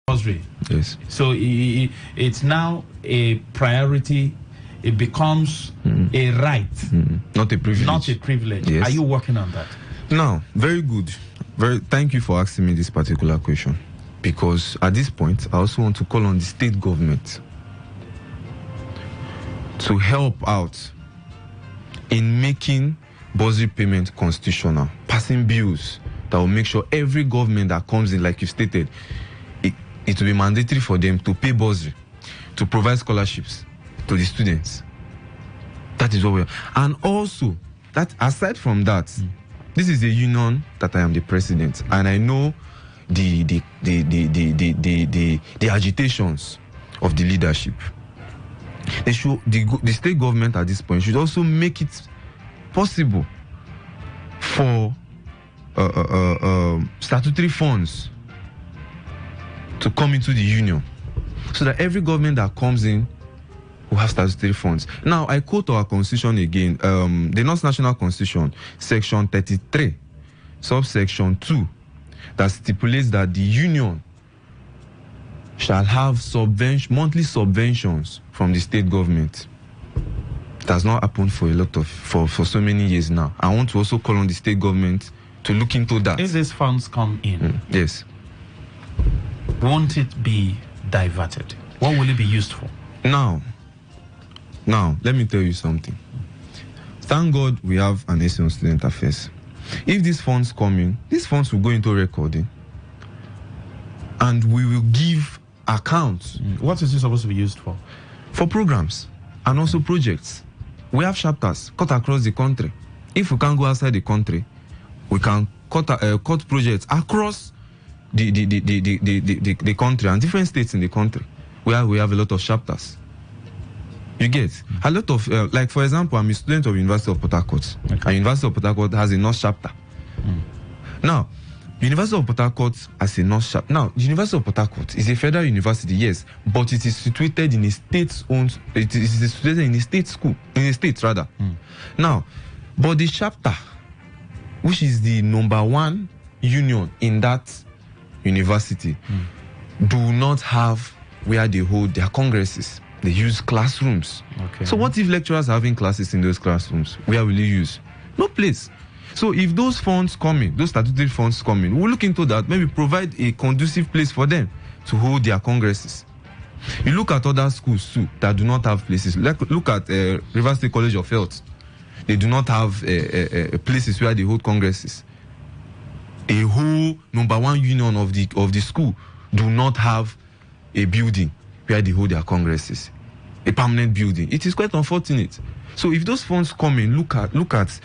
bursary. Yes. So it's now a priority. It becomes a right, not a privilege. Not a privilege. Yes. Are you working on that? Now, very good. Thank you for asking me this particular question, because at this point, I also want to call on the state government to help out in making bursary payment constitutional, passing bills that will make sure every government that comes in, like you stated, it will be mandatory for them to pay bursary, to provide scholarships to the students. That is what we are. And also, that aside from that, this is a union that I am the president, and I know the agitations of the leadership. They should, the state government at this point should also make it possible for statutory funds to come into the union, so that every government that comes in will have statutory funds. Now, I quote our constitution again, the North National Constitution, section 33, subsection 2, that stipulates that the union shall have monthly subventions from the state government. It has not happened for so many years now. I want to also call on the state government to look into that. If these funds come in, yes, won't it be diverted? What will it be used for? Now, let me tell you something. Thank God we have an essay on student affairs. If these funds come in, these funds will go into recording, and we will give accounts. What is it supposed to be used for? For programs and also projects. We have chapters cut across the country. If we can't go outside the country, we can cut projects across the country and different states in the country where we have a lot of chapters. You get a lot of, like for example, I'm a student of University of Port Harcourt. Okay. And University of Port Harcourt has a North chapter. Now, University of Port Harcourt has a North chapter. Now, the University of Port Harcourt is a federal university, yes, but it is situated in a state-owned. It is situated in a state school, in a state rather. Now, but the chapter, which is the #1 union in that university, do not have where they hold their congresses. They use classrooms. Okay. So what if lecturers are having classes in those classrooms? Where will you use? No place. So if those funds come in, those statutory funds come in, we'll look into that, maybe provide a conducive place for them to hold their congresses. You look at other schools too that do not have places. Look at River State College of Health. They do not have places where they hold congresses. A whole #1 union of the school do not have a building where they hold their congresses, a permanent building. It is quite unfortunate. So if those funds come in, look at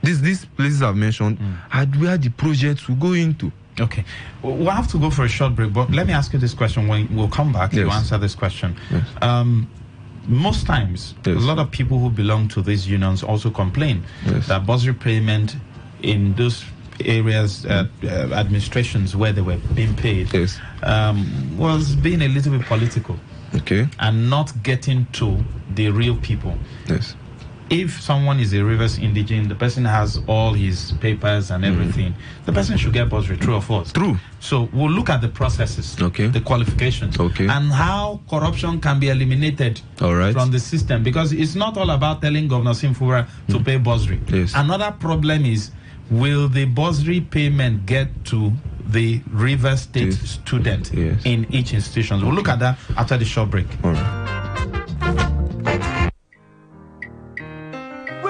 these places I've mentioned, and where the projects will go into. Okay, we'll have to go for a short break, but let me ask you this question. When we'll come back, you answer this question. Yes. Most times, a lot of people who belong to these unions also complain that bursary payment in those areas, administrations where they were being paid, was being a little bit political, and not getting to the real people. Yes. If someone is a Rivers indigene, the person has all his papers and everything, the person should get bursary, true or false? True. So we'll look at the processes, the qualifications, and how corruption can be eliminated from the system, because it's not all about telling Governor Simfura to pay bursary. Yes. Another problem is, will the bursary payment get to the River State student in each institution? We'll look at that after the short break. All right.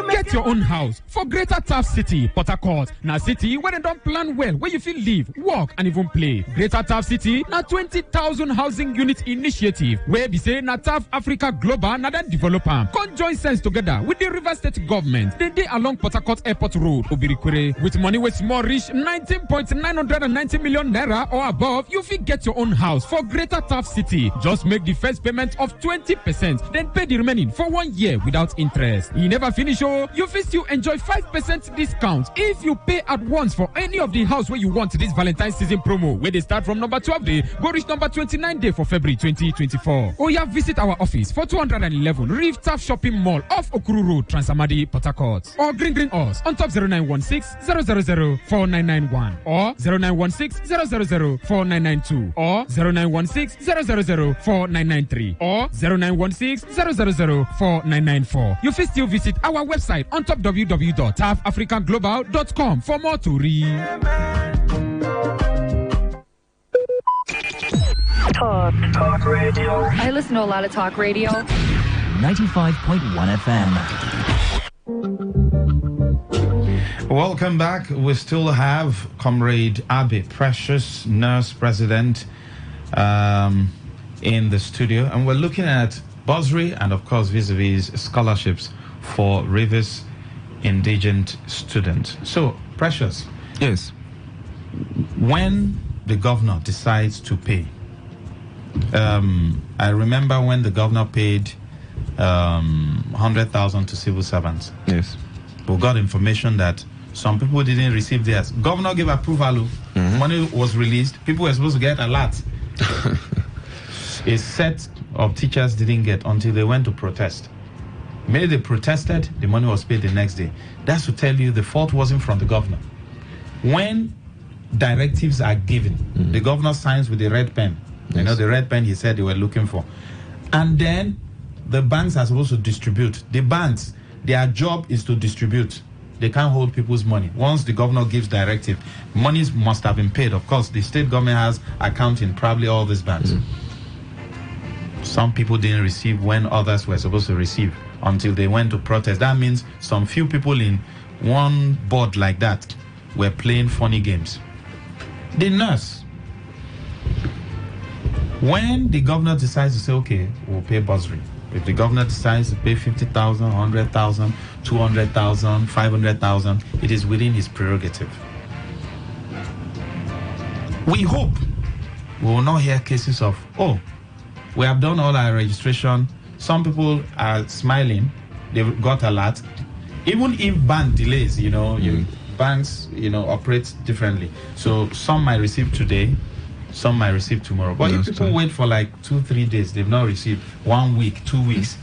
Get your own house for Greater Taft City, Port Harcourt. Now city where they don't plan well, where you feel live, work and even play. Greater Taft City, now 20,000 housing unit initiative, where we say na Taft Africa Global, na then developer. Come join sense together with the River State government. They along Port Harcourt Airport Road, Obirikwere, with money with more reach 19.990 million naira or above. You fit get your own house for Greater Taft City. Just make the first payment of 20%, then pay the remaining for 1 year without interest. You never finish, you fit still enjoy 5% discount if you pay at once for any of the house where you want this Valentine's season promo, where they start from number 12 day, go reach number 29 day for February 2024. Or you visit our office for 211 Reef Taft Shopping Mall off Okuru Road, Transamadi, Port Harcourt. Or green us on top 0916 000 4991 or 0916 000 4992 or 0916 000 4993 or 0916 000 4994. You fit still visit our website on top www.tafafricanglobal.com for more to read. Talk radio. I listen to a lot of talk radio. 95.1 FM. Welcome back. We still have Comrade Abe Precious, nurse president, in the studio, and we're looking at bursary and, of course, vis-a-vis scholarships for Rivers indigent students. So, Precious. Yes. When the governor decides to pay, I remember when the governor paid 100,000 to civil servants. Yes. We got information that some people didn't receive theirs. Governor gave approval. Money was released. People were supposed to get a lot. A set of teachers didn't get until they went to protest. Maybe they protested, the money was paid the next day. That's to tell you the fault wasn't from the governor. When directives are given, the governor signs with the red pen. Yes. You know, the red pen he said they were looking for. And then the banks are supposed to distribute. The banks, their job is to distribute. They can't hold people's money. Once the governor gives directive, monies must have been paid. Of course, the state government has account in probably all these banks. Some people didn't receive when others were supposed to receive until they went to protest. That means some few people in one board like that were playing funny games. The nurse, when the governor decides to say, okay, we'll pay bursary. If the governor decides to pay 50,000, 100,000, 200,000, 500,000, it is within his prerogative. We hope we will not hear cases of, oh, we have done all our registration. Some people are smiling. They've got a lot. Even if bank delays, banks, operate differently. So some might receive today, some might receive tomorrow. But if people wait for like 2-3 days, they've not received 1 week, 2 weeks,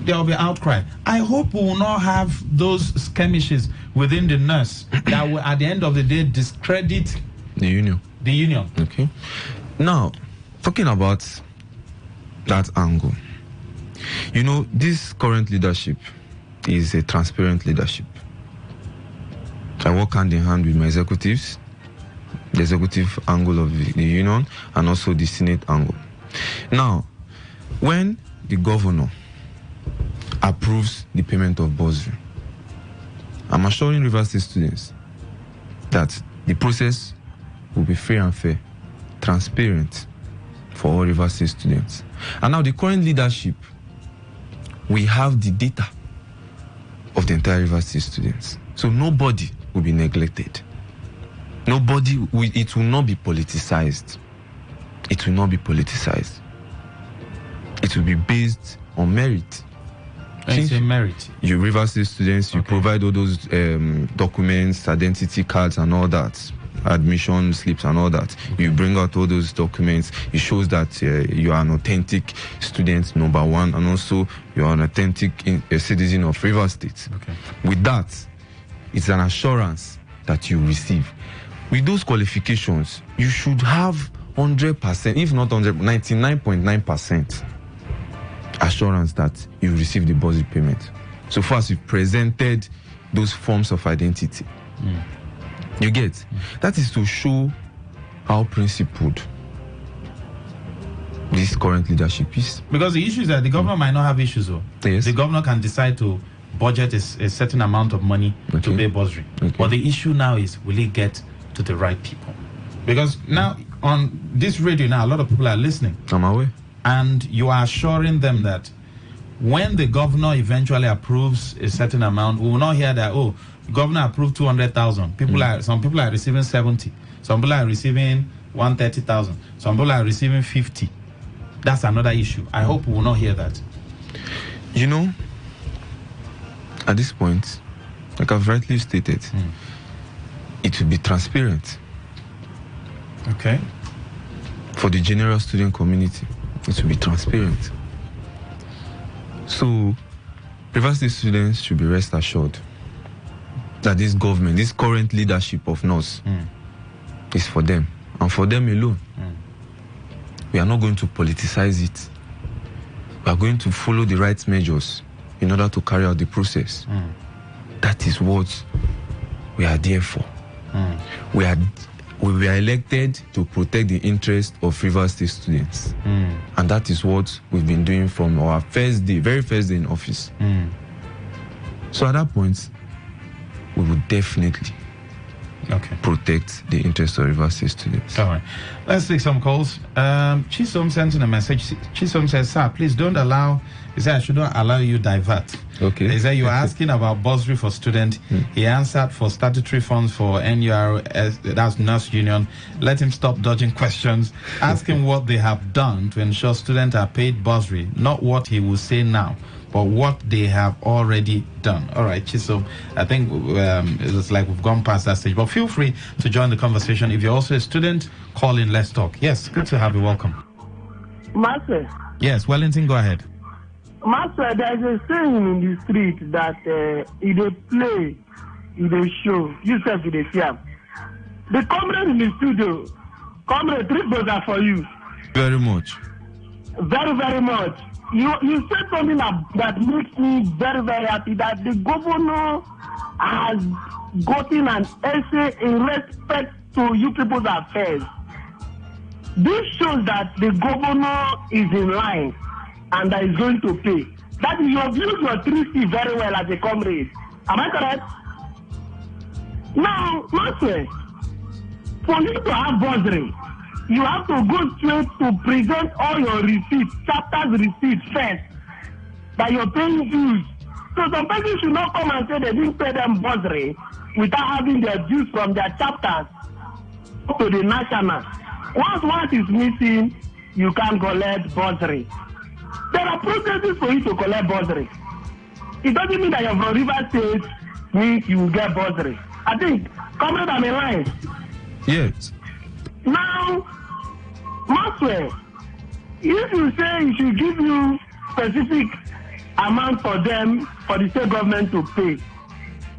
there will be outcry. I hope we will not have those skirmishes within the nurse that will, at the end of the day, discredit the union. Okay. Now, talking about that angle, this current leadership is a transparent leadership. I work hand in hand with my executives, the executive angle of the union and also the Senate angle. Now, when the governor approves the payment of bursary, I'm assuring Rivers State students that the process will be fair and fair, transparent for all Rivers State students. And now the current leadership, we have the data of the entire Rivers State students. So nobody will be neglected. It will not be politicized. It will not be politicized. It will be based on merit. It's a merit. You Rivers State students, you provide all those documents, identity cards and all that, admission slips and all that. You bring out all those documents. It shows that you are an authentic student, number one, and also you are an authentic citizen of Rivers State. With that, it's an assurance that you receive. With those qualifications, you should have 100%, if not 99.9% assurance that you receive the bursary payment. So far as you've presented those forms of identity. You get? That is to show how principled this current leadership is. Because the issue is that the governor might not have issues, though. Yes. The governor can decide to budget a certain amount of money to pay bursary. But the issue now is, will it get to the right people? Because now, on this radio now, a lot of people are listening. I'm aware. And you are assuring them that when the governor eventually approves a certain amount, we will not hear that, oh, the governor approved 200,000. Some people are receiving 70. Some people are receiving 130,000. Some people are receiving 50. That's another issue. I hope we will not hear that. At this point, like I've rightly stated, it will be transparent. Okay. For the general student community, it will be transparent. So, Rivers State students should be rest assured that this government, this current leadership of NOS, is for them, and for them alone. We are not going to politicize it. We are going to follow the right measures in order to carry out the process. That is what we are there for. We were elected to protect the interest of Rivers State students. And that is what we've been doing from our very first day in office. So at that point, we will definitely protect the interest of Rivers State students. All right. Let's take some calls. Chisom sent in a message. Chisom says, sir, please don't allow, he said, I should not allow you divert. Okay. He said, you are asking about bursary for student. He answered for statutory funds for NURS, that's Nurse Union. Let him stop dodging questions. Ask him what they have done to ensure students are paid bursary, not what he will say now, but what they have already done. All right, Chisom, I think it's like we've gone past that stage, but feel free to join the conversation. If you're also a student, call in, let's talk. Yes, good to have you. Welcome. Master. Yes, Wellington, go ahead. Master, there's a saying in the street that if they play, if they show, you say if they fear. The comrade in the studio, comrade, 3 are for you. Very much. Very, very much. You said something that makes me very, very happy, that the governor has gotten an essay in respect to you people's affairs. This shows that the governor is in line and that is going to pay. That is, you have used your 3C very well as a comrade. Am I correct? Now, Master, for you to have bursary, you have to go straight to present all your receipts, chapters receipts first, that you're paying dues. So some people should not come and say they didn't pay them bursary without having their dues from their chapters to the national. Once one is missing, you can't collect bursary. There are processes for you to collect bursary. It doesn't mean that you're from Rivers State means you will get bursary. I think, comrade, I'm in line. Yes. Now, Maxwell, if you say it should give you specific amount for them, for the state government to pay,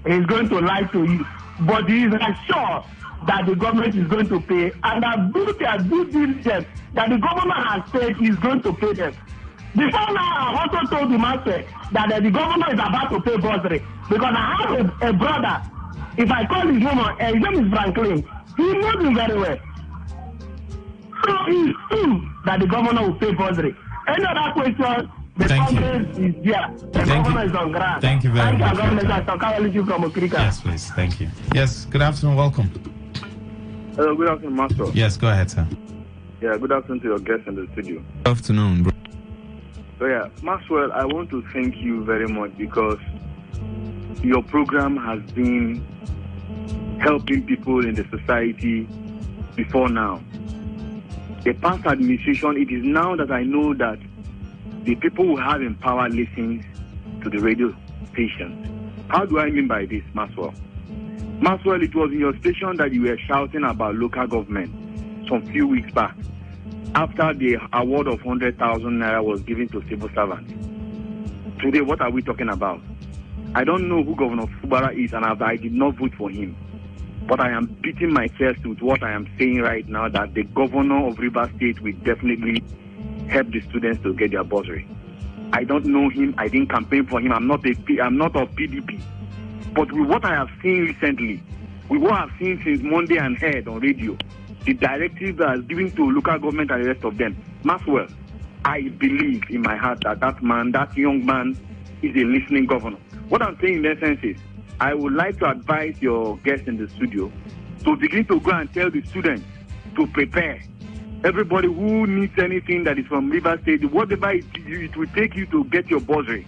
he's going to lie to you. But he is assured that the government is going to pay, and that due to diligence that the governor has said he's going to pay them. Before now, I also told the master that the governor is about to pay bursary, because I have a brother. If I call his name is Franklin. He knows him very well. So it's true that the governor will pay bursary. Any other question, the Congress is there. The governor is on ground. Thank you very much. Thank you, from Okrika. Yes, please. Thank you. Yes, good afternoon. Welcome. Hello, good afternoon, Master. Yes, go ahead, sir. Yeah, good afternoon to your guests in the studio. Good afternoon, bro. So yeah, Maxwell, I want to thank you very much because your program has been helping people in the society before now. The past administration, it is now that I know that the people who have in power listen to the radio stations. How do I mean by this, Maxwell? Maxwell, it was in your station that you were shouting about local government some few weeks back, after the award of 100,000 naira was given to civil servants. Today, what are we talking about? I don't know who Governor Fubara is, and I did not vote for him. But I am beating my chest with what I am saying right now, that the governor of Rivers State will definitely help the students to get their bursary. I don't know him. I didn't campaign for him. I'm not of PDP. But with what I have seen recently, with what I've seen since Monday and heard on radio, the directive that is given to local government and the rest of them, Maxwell, I believe in my heart that that young man is a listening governor. What I'm saying in essence is, I would like to advise your guests in the studio to begin to go and tell the students to prepare. Everybody who needs anything that is from Rivers State, whatever it will take you to get your bursary,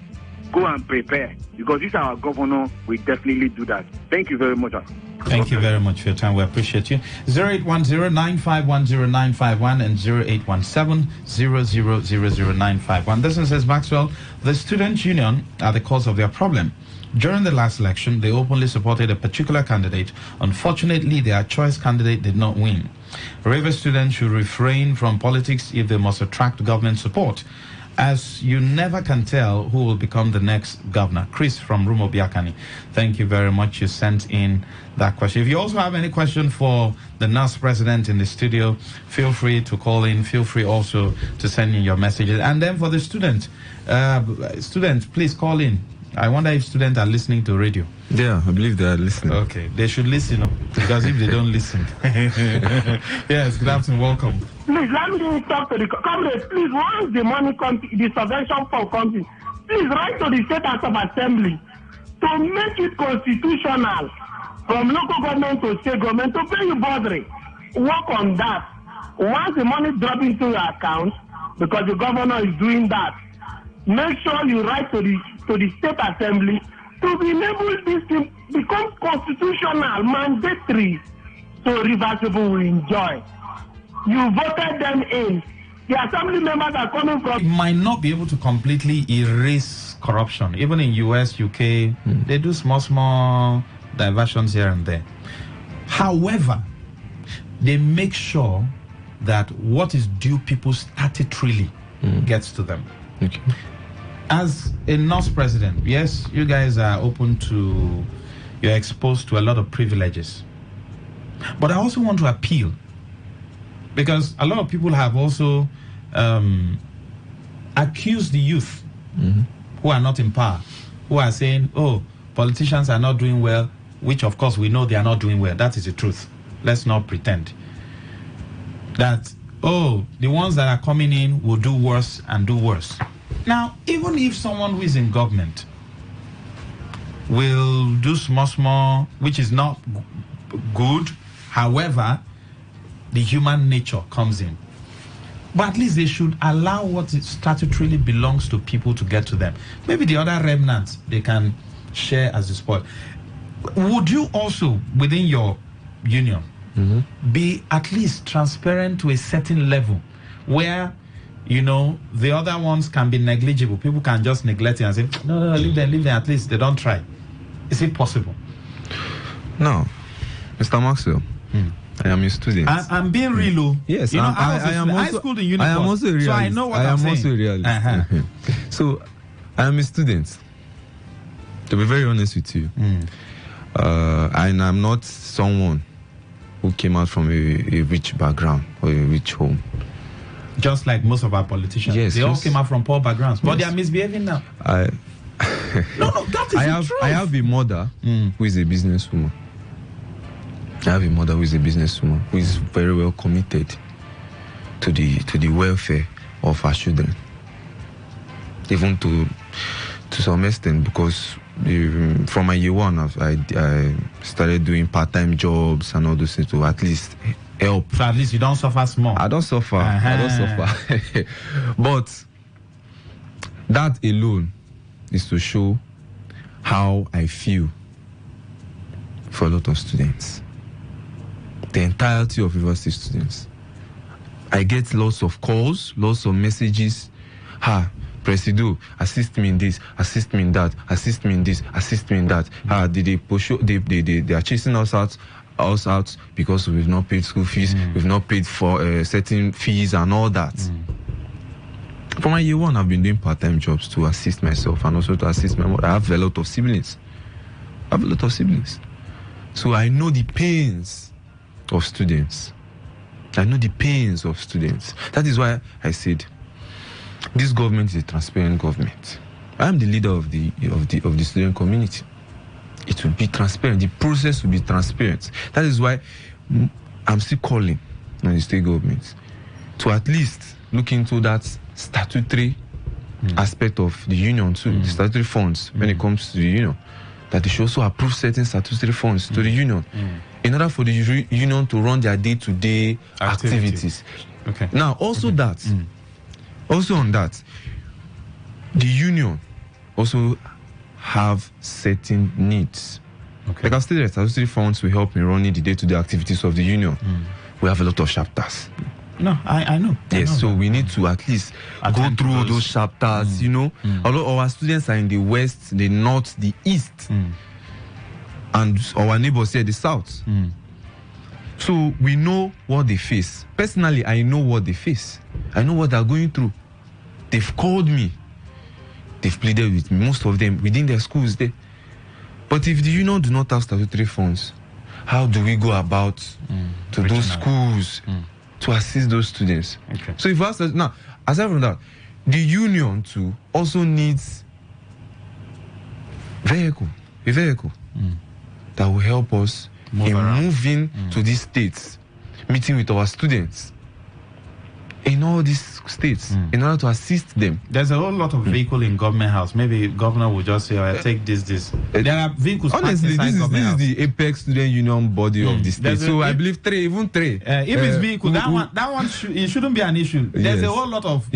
go and prepare. Because this our governor will definitely do that. Thank you very much. Thank you very much for your time. We appreciate you. 0810-951-0951 and 0817-0000951. This one says, Maxwell, the student union are the cause of their problem. During the last election, they openly supported a particular candidate. Unfortunately, their choice candidate did not win. Rivers students should refrain from politics if they must attract government support, as you never can tell who will become the next governor. Chris from Rumo Biakani. Thank you very much. You sent in that question. If you also have any question for the NAS president in the studio, feel free to call in. Feel free also to send in your messages. And then for the students, please call in. I wonder if students are listening to radio. Yeah, I believe they are listening. Okay, they should listen, because if they don't listen. Yes, good afternoon, welcome. Please, let me talk to the comrades. Please, once the money comes, the subvention fund comes in, please write to the State House of Assembly to make it constitutional from local government to state government to pay you bothering. Work on that. Once the money drops into your account, because the governor is doing that, make sure you write to the State Assembly to enable this to become constitutional, mandatory, so Rivers people will enjoy. You voted them in. The assembly members are coming from... It might not be able to completely erase corruption. Even in US, UK, they do small diversions here and there. However, they make sure that what is due people statutorily gets to them. Okay. As a NOS president, yes, you guys are open to, you're exposed to a lot of privileges. But I also want to appeal, because a lot of people have also accused the youth who are not in power, who are saying, oh, politicians are not doing well, which of course we know they are not doing well. That is the truth. Let's not pretend that, oh, the ones that are coming in will do worse and do worse. Now, even if someone who is in government will do small, which is not good, however, the human nature comes in. But at least they should allow what statutorily belongs to people to get to them. Maybe the other remnants, they can share as the spoil. Would you also, within your union, be at least transparent to a certain level where, you know, the other ones can be negligible? People can just neglect it and say, no, leave them, at least they don't try. Is it possible? No. Mr. Maxwell, I am a student. I'm being real. Yes, you know, I am also, high school in uniform, I am also a realist. so I know what I'm saying. also a realist. So, I am a student. To be very honest with you. And I'm not someone who came out from a rich background or a rich home. Just like most of our politicians. Yes, they all came out from poor backgrounds. But they are misbehaving now. No, that is the truth. I have a mother who is a businesswoman. I have a mother who is a businesswoman who is very well committed to the welfare of her children. Even to some extent, because from my year one, I started doing part-time jobs and all those things to at least help. So at least you don't suffer small. I don't suffer. I don't suffer. But that alone is to show how I feel for a lot of students. The entirety of university students. I get lots of calls, lots of messages. Presido, assist me in this, assist me in that, assist me in this, assist me in that. They are chasing us out because we've not paid school fees, we've not paid for certain fees and all that. For my year one, I've been doing part-time jobs to assist myself and also to assist my mother. I have a lot of siblings. So I know the pains of students. That is why I said this government is a transparent government. I am the leader of the student community. It will be transparent. The process will be transparent. That is why I'm still calling on the state government to at least look into that statutory aspect of the union too, the statutory funds when it comes to the union, that they should also approve certain statutory funds to the union in order for the union to run their day-to-day activities. Okay. Now, also on that, the union also have certain needs Okay. Like I've stated, statutory funds will help in running the day-to-day activities of the union. We have a lot of chapters. No, I know. Yes, so we need to at least go through those chapters, Although our students are in the west, the north, the east, and our neighbors here, the south. So we know what they face. Personally, I know what they face. I know what they're going through. They've called me. They've pleaded with me, most of them within their schools there. But if the union do not have statutory funds, how do we go about to those schools to assist those students? Okay. So if us now, aside from that, the union too also needs a vehicle that will help us moving to these states, meeting with our students in all these states in order to assist them. There's a whole lot of vehicle in government house. Maybe governor will just say, I take this. There are vehicles. Honestly, this is the apex student union body of the state. So I believe three. If it's vehicle, that one it shouldn't be an issue. There's a whole lot of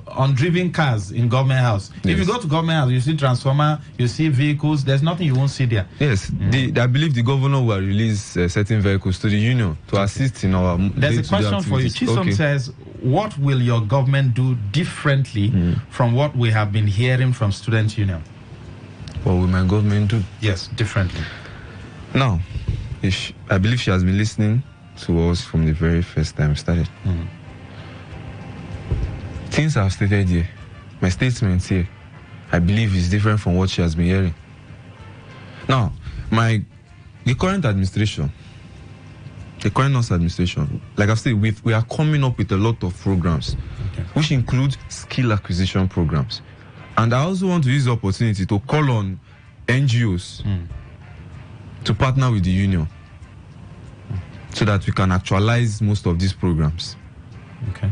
undriven cars in government house. If you go to government house, you see transformer, you see vehicles. There's nothing you won't see there. Yes, I believe the governor will release certain vehicles to the union to assist in our. There's a question for you. Chisom says, what will your government do differently from what we have been hearing from Student Union? What will my government do? Yes, differently. Now, I believe she has been listening to us from the very first time we started. Things I've stated here, my statements here, I believe is different from what she has been hearing. Now, the current administration, the current NOS administration, like I've said, we are coming up with a lot of programs, which include skill acquisition programs. And I also want to use the opportunity to call on NGOs to partner with the union so that we can actualize most of these programs. Okay.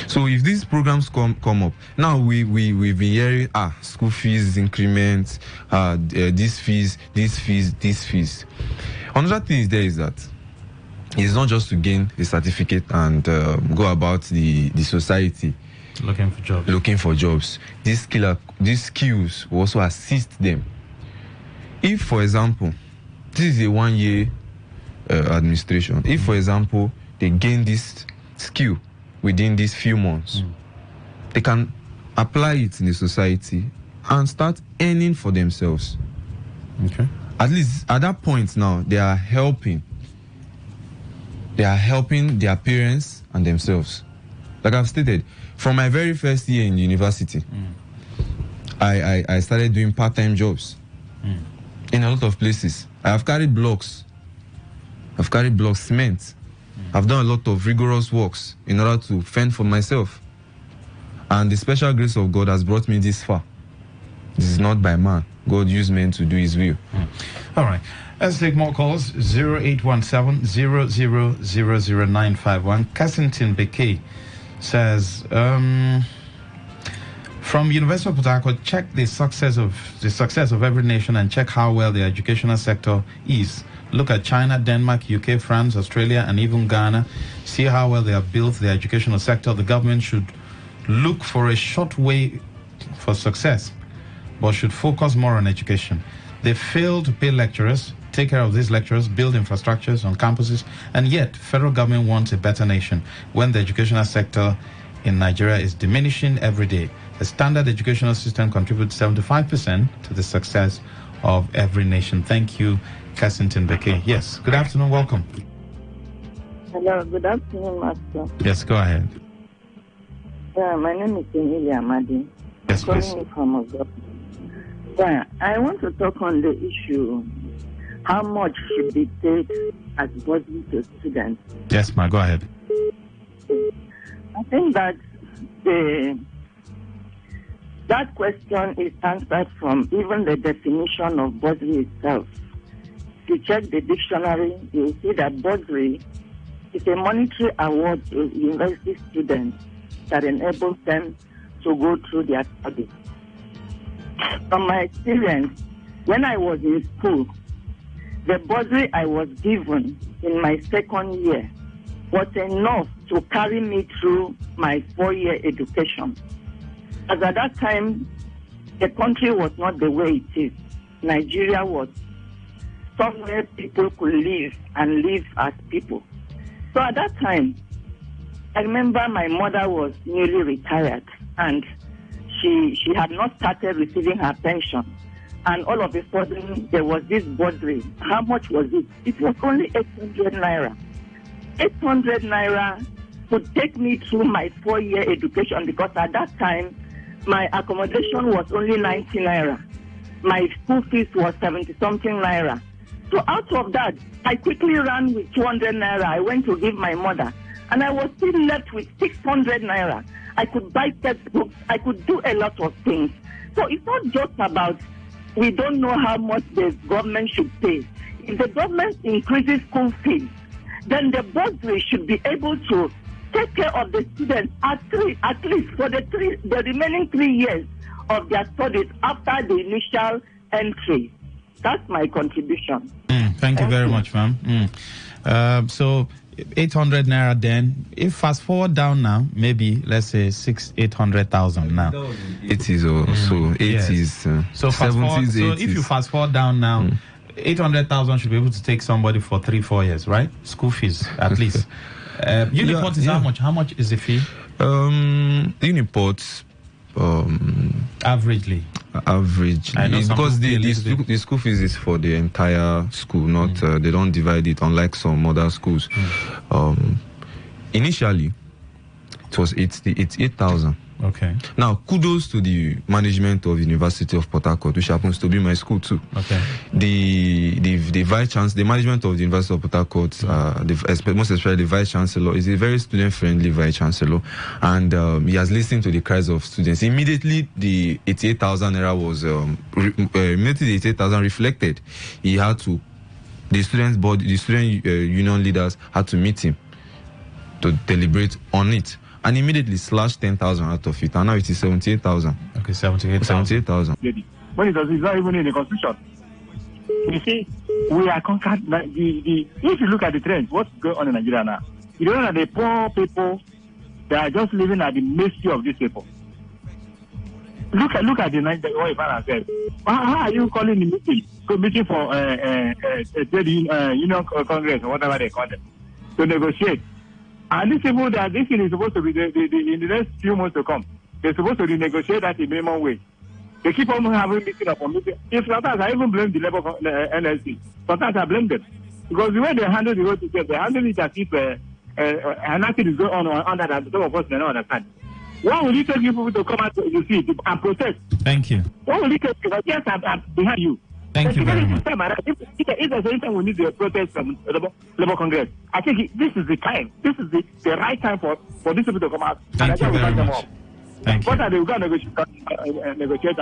So if these programs come up, now we've been hearing, school fees increments, these fees. Another thing is there is that it's not just to gain a certificate and go about the society looking for jobs. These skills will also assist them. If, for example, this is a 1-year administration. If, for example, they gain this skill within these few months, they can apply it in the society and start earning for themselves. Okay. At least at that point now, they are helping their parents and themselves. Like I've stated, from my very first year in university, I started doing part-time jobs in a lot of places. I have carried blocks. Cement. I've done a lot of rigorous works in order to fend for myself. And the special grace of God has brought me this far. This is not by man. God used men to do his will. All right. Let's take more calls. 0817-0000951. Cassington Bekay says, from University of Port Harcourt, check the success of every nation and check how well the educational sector is. Look at China, Denmark, UK, France, Australia, and even Ghana. See how well they have built the educational sector. The government should look for a short way for success, but should focus more on education. They fail to pay lecturers, take care of these lecturers, build infrastructures on campuses, and yet federal government wants a better nation when the educational sector in Nigeria is diminishing every day. The standard educational system contributes 75% to the success of every nation. Thank you, Cassington Bekay. Yes, good afternoon, welcome. Hello, good afternoon, Master. Yes, go ahead. My name is Emilia Amadi. Yes, please. I want to talk on the issue, how much should be paid as bursary to students? Yes, ma, go ahead. I think that that question is answered from even the definition of bursary itself. If you check the dictionary, you will see that bursary is a monetary award to university students that enables them to go through their studies. From my experience, when I was in school, the bursary I was given in my second year was enough to carry me through my 4-year education. As at that time, the country was not the way it is. Nigeria was somewhere people could live and live as people. So at that time, I remember my mother was newly retired and she had not started receiving her pension. And all of a sudden, there was this bursary. How much was it? It was only 800 naira. 800 naira could take me through my 4-year education, because at that time, my accommodation was only 90 naira. My school fees was 70-something naira. So out of that, I quickly ran with 200 naira. I went to give my mother, and I was still left with 600 naira. I could buy textbooks. I could do a lot of things. So it's not just about we don't know how much the government should pay. If the government increases school fees, then the bursary should be able to take care of the students at least for the remaining 3 years of their studies after the initial entry. That's my contribution. Thank you very much, ma'am. So 800 naira then. If fast forward down now, maybe let's say 800,000 now. 80s or so, 80s, so 70s, 80s. So if you fast forward down now, 800,000 should be able to take somebody for 3-4 years, right? School fees at least. Uniport is how much? How much is the fee? Uniport, averagely. Because the school fees is for the entire school, not they don't divide it unlike some other schools. Initially, it's 8,000. Okay. Now, kudos to the management of University of Port Harcourt, which happens to be my school too. Okay. The vice chancellor, the management of the University of Port Harcourt, most especially the vice chancellor, is a very student-friendly vice chancellor, and he has listened to the cries of students. Immediately, the 88,000 naira was immediately the 88,000 reflected. He had to, the student union leaders had to meet him to deliberate on it. And immediately slashed 10,000 out of it, and now it is 78,000. Okay, 78,000. When it's not even in the constitution. You see, we are conquered. If you look at the trends, what's going on in Nigeria now? You don't know that the poor people, they are just living at the mercy of these people. Look at the what Ivana said. How are you calling the meeting for trade union congress or whatever they call it to negotiate? And these people, that this thing is supposed to be in the next few months to come. They're supposed to renegotiate that in minimum wage. They keep on having meeting upon meeting. If sometimes I even blame the labor NLC, sometimes I blame them because the way they handle the whole system, they handle it as if nothing is going on under that. Some of us may not understand. What will it take you people to come out to see and protest? Thank you. What will it take you? Yes, I'm behind you. Thank you very much. If there's anything we need to protest from Labour Congress, I think this is the time. This is the right time for these people to come out. Thank you very much. Thank you. What are they going to negotiate?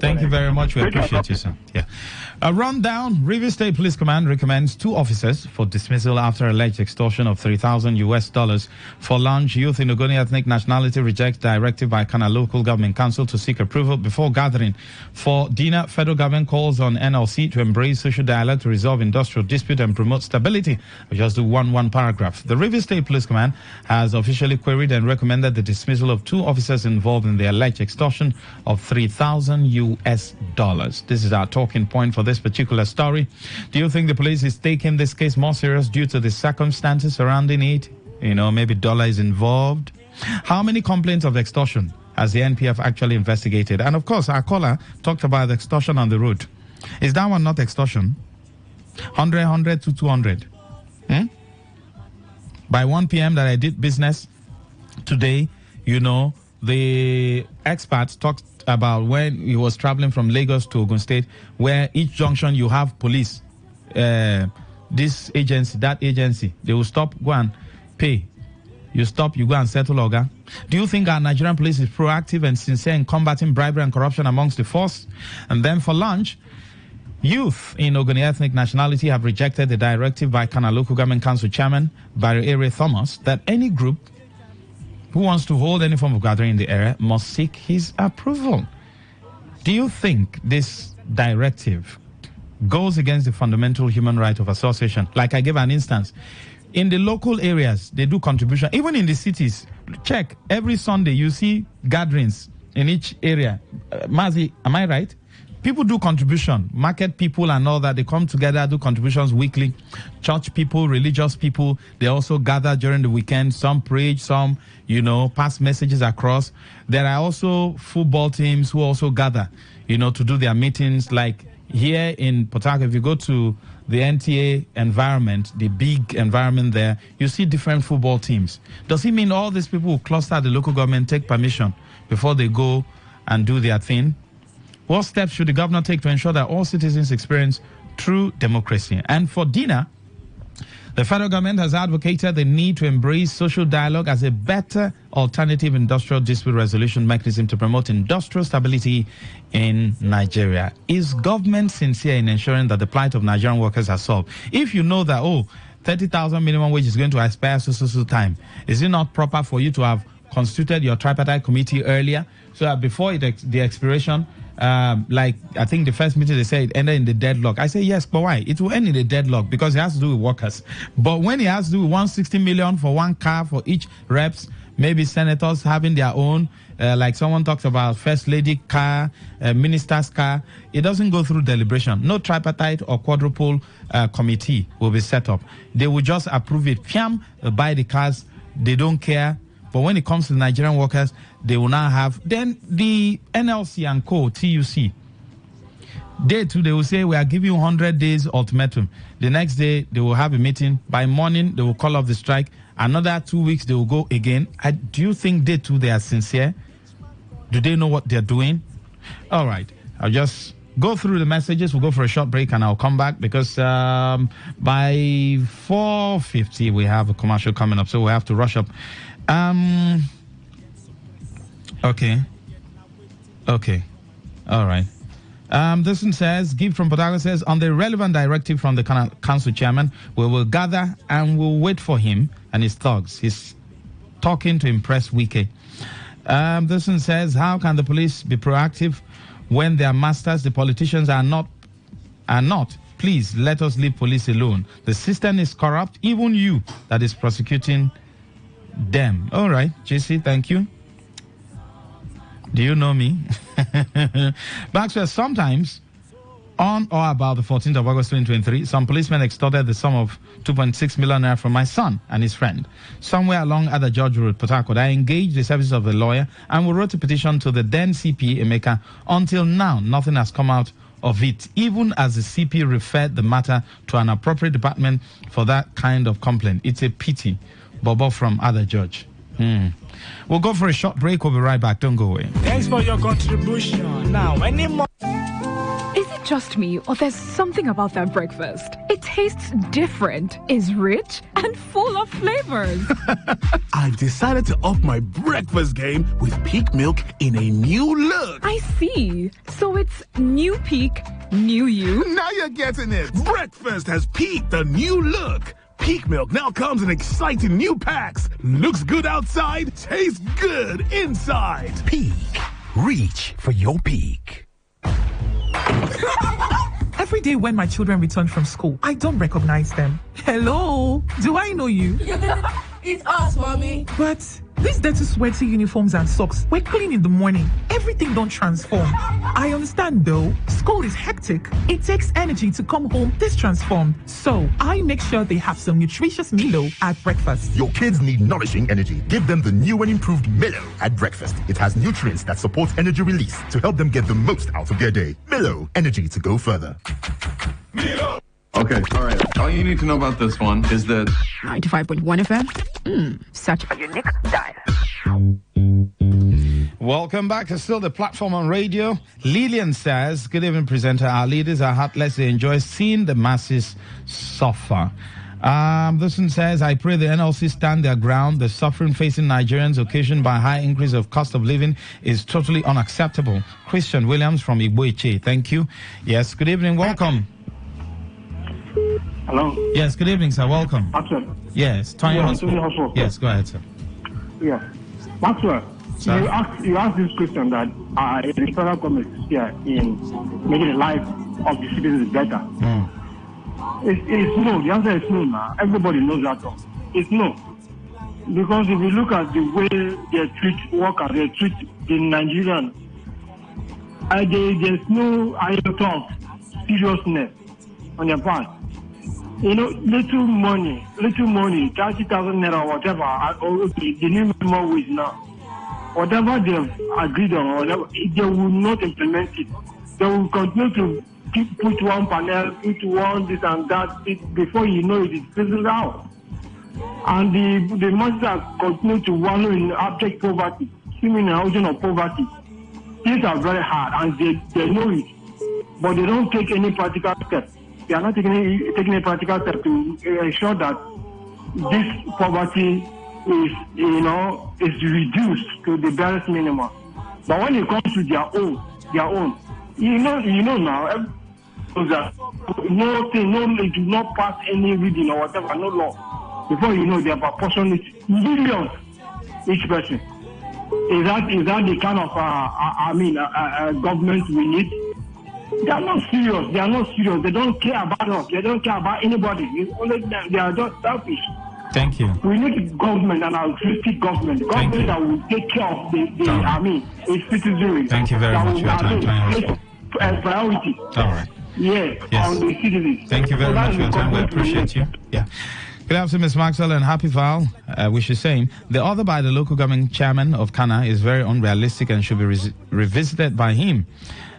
Thank you very much. We appreciate you, sir. Yeah. A rundown. Rivers State Police Command recommends 2 officers for dismissal after alleged extortion of $3,000 for lunch. Youth in Ogoni ethnic nationality rejects directive by Kana Local Government Council to seek approval before gathering for dinner. Federal government calls on NLC to embrace social dialogue to resolve industrial dispute and promote stability. We just do one paragraph. The Rivers State Police Command has officially queried and recommended the dismissal of 2 officers involved in the alleged extortion of $3,000. This is our talking point for this particular story. Do you think the police is taking this case more serious due to the circumstances surrounding it? Maybe dollar is involved. How many complaints of extortion has the NPF actually investigated? And of course, our caller talked about extortion on the road. Is that one not extortion? 100 to 200. By 1 p.m. that I did business today, the expert talked about when he was traveling from Lagos to Ogun State, where each junction you have police, this agency, that agency, they will stop, go and pay. You stop, you go and settle, Oga. Do you think our Nigerian police is proactive and sincere in combating bribery and corruption amongst the force? And then for lunch, youth in Ogoni ethnic nationality have rejected the directive by Kana Local Government Council Chairman Barry Ere Thomas that any group who wants to hold any form of gathering in the area must seek his approval. Do you think this directive goes against the fundamental human right of association? Like I gave an instance. In the local areas, they do contribution. Even in the cities, check. Every Sunday, you see gatherings in each area. Mazi, am I right? people do contribution, market people and all that. They come together, do contributions weekly. Church people, religious people, they also gather during the weekend. Some preach, some, pass messages across. There are also football teams who also gather, to do their meetings. Like here in Port Harcourt, if you go to the NTA environment, the big environment there, you see different football teams. Does it mean all these people who cluster at the local government take permission before they go and do their thing? What steps should the governor take to ensure that all citizens experience true democracy? And for dinner, the federal government has advocated the need to embrace social dialogue as a better alternative industrial dispute resolution mechanism to promote industrial stability in Nigeria. Is government sincere in ensuring that the plight of Nigerian workers are solved? If you know that, 30,000 minimum wage is going to expire so time, is it not proper for you to have constituted your tripartite committee earlier so that before the expiration, I think the first meeting they said it ended in the deadlock. I say yes, but why? It will end in the deadlock because it has to do with workers. But when it has to do with 160 million for one car for each reps, maybe senators having their own, like someone talks about first lady car, minister's car, it doesn't go through deliberation. No tripartite or quadruple committee will be set up. They will just approve it. Buy the cars. They don't care. But when it comes to the Nigerian workers, they will now have, then the NLC and Co, TUC, day two, they will say, we are giving you 100 days ultimatum. The next day, they will have a meeting. By morning, they will call off the strike. Another 2 weeks, they will go again. Do you think day two, they are sincere? Do they know what they're doing? All right. I'll just go through the messages. We'll go for a short break and I'll come back because by 4:50, we have a commercial coming up. So we have to rush up. Okay. All right. This one says, Give from Port Harcourt says, on the relevant directive from the council chairman, we will gather and we'll wait for him and his thugs. He's talking to impress Wike. This one says, how can the police be proactive when their masters, the politicians, are not? Please let us leave police alone. The system is corrupt. Even you that is prosecuting them. All right, JC, thank you. Do you know me? Maxwell, sometimes on or about the 14th of August 2023, some policemen extorted the sum of 2.6 million naira from my son and his friend. Somewhere along Ada George Road, Port Harcourt, I engaged the services of a lawyer and we wrote a petition to the then CP, Emeka. Until now, nothing has come out of it, even as the CP referred the matter to an appropriate department for that kind of complaint. It's a pity. Bobo from Ada George. We'll go for a short break. We'll be right back. Don't go away. Thanks for your contribution. Now, any more? Is it just me, or there's something about that breakfast? It tastes different, is rich, and full of flavors. I've decided to up my breakfast game with Peak Milk in a new look. I see. So it's new Peak, new you. Now you're getting it. Breakfast has peaked the new look. Peak Milk now comes in exciting new packs. Looks good outside, tastes good inside. Peak. Reach for your peak. Every day when my children return from school, I don't recognize them. Hello? Do I know you? It's us, Mommy. But these dirty, sweaty uniforms and socks were clean in the morning. Everything don't transform. I understand though. School is hectic. It takes energy to come home this transformed. So I make sure they have some nutritious Milo at breakfast. Your kids need nourishing energy. Give them the new and improved Milo at breakfast. It has nutrients that support energy release to help them get the most out of their day. Milo, energy to go further. Milo. Okay, all right. All you need to know about this one is that 95.1 FM. Such a unique diet. Welcome back to Still the Platform on Radio. Lillian says, good evening, presenter. Our leaders are heartless. They enjoy seeing the masses suffer. This one says, I pray the NLC stand their ground. The suffering facing Nigerians occasioned by high increase of cost of living is totally unacceptable. Christian Williams from Igboiche. Thank you. Yes, good evening. Welcome. Hello. Yes, good evening, sir. Welcome. Maxwell. Yes, yes, go ahead, sir. Yeah. Maxwell, you asked this question that the federal government is here in making the life of the citizens better. It's no. The answer is no now. Everybody knows that. It's no. Because if you look at the way they treat workers, they treat the Nigerians, there's no iota of seriousness on their part. You know, little money, 30,000 naira, whatever, the new minimum wage now, whatever they've agreed on, or whatever, they will not implement it. They will continue to put one panel, put one this and that, before you know it fizzles out. And the monsters continue to wallow in abject poverty, swimming in an ocean of poverty. Things are very hard, and they know it, but they don't take any practical steps. They are not taking any practical steps to ensure that this poverty is reduced to the barest minimum. But when it comes to their own, you know now, they do not pass any reading or whatever, no law. Before you know, they are proportionate millions each person. Is that the kind of government we need? They are not serious. They don't care about us. They don't care about anybody. They are just selfish. Thank you. We need government, and altruistic government. Government that will take care of its citizens. Thank you very much for your time. Priority. All right. Yes. On the citizens. Thank you very much for your time. We appreciate you. Yeah. Good afternoon, Ms. Maxwell, and happy Val. We should say the order by the local government chairman of Kana is very unrealistic and should be revisited by him.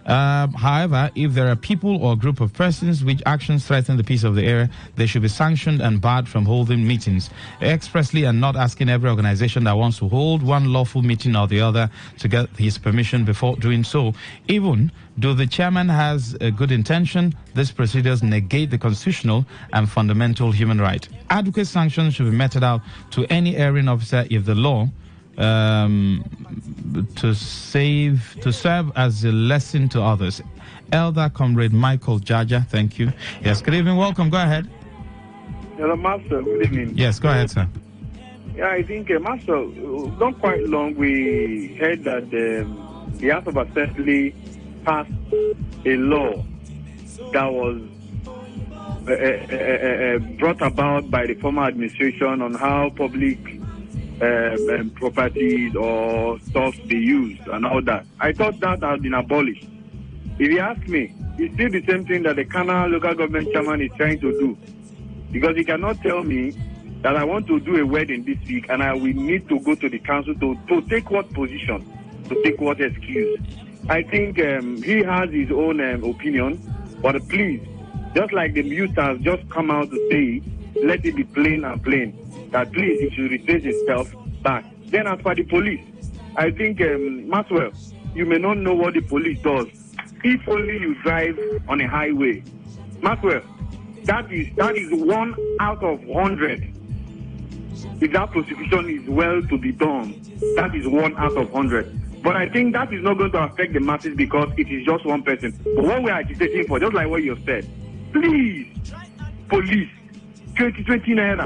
However, if there are people or a group of persons which actions threaten the peace of the area, they should be sanctioned and barred from holding meetings expressly, and not asking every organization that wants to hold one lawful meeting or the other to get his permission before doing so. Even though the chairman has a good intention, these procedures negate the constitutional and fundamental human right. Adequate sanctions should be meted out to any erring officer if the law to serve as a lesson to others. Elder Comrade Michael Jaja, thank you. Yes, good evening, welcome, go ahead. Hello, Master, good evening. Yes, go ahead, sir. Yeah, I think, Master, not quite long, we heard that the House of Assembly passed a law that was brought about by the former administration on how public properties or stuff they use and all that. I thought that had been abolished. If you ask me, it's still the same thing that the Kana local government chairman is trying to do. Because he cannot tell me that I want to do a wedding this week and I will need to go to the council to take what position, to take what excuse. I think he has his own opinion, but please, just like the youth has just come out to say, let it be plain and plain. That please, he should retrace himself back. Then as for the police, I think, Maxwell, you may not know what the police does. If only you drive on a highway. Maxwell, that is 1 out of 100. If that prosecution is well to be done, that is 1 out of 100. But I think that is not going to affect the masses because it is just one person. But what we are agitating for, just like what you have said, please, police, 2020 naira.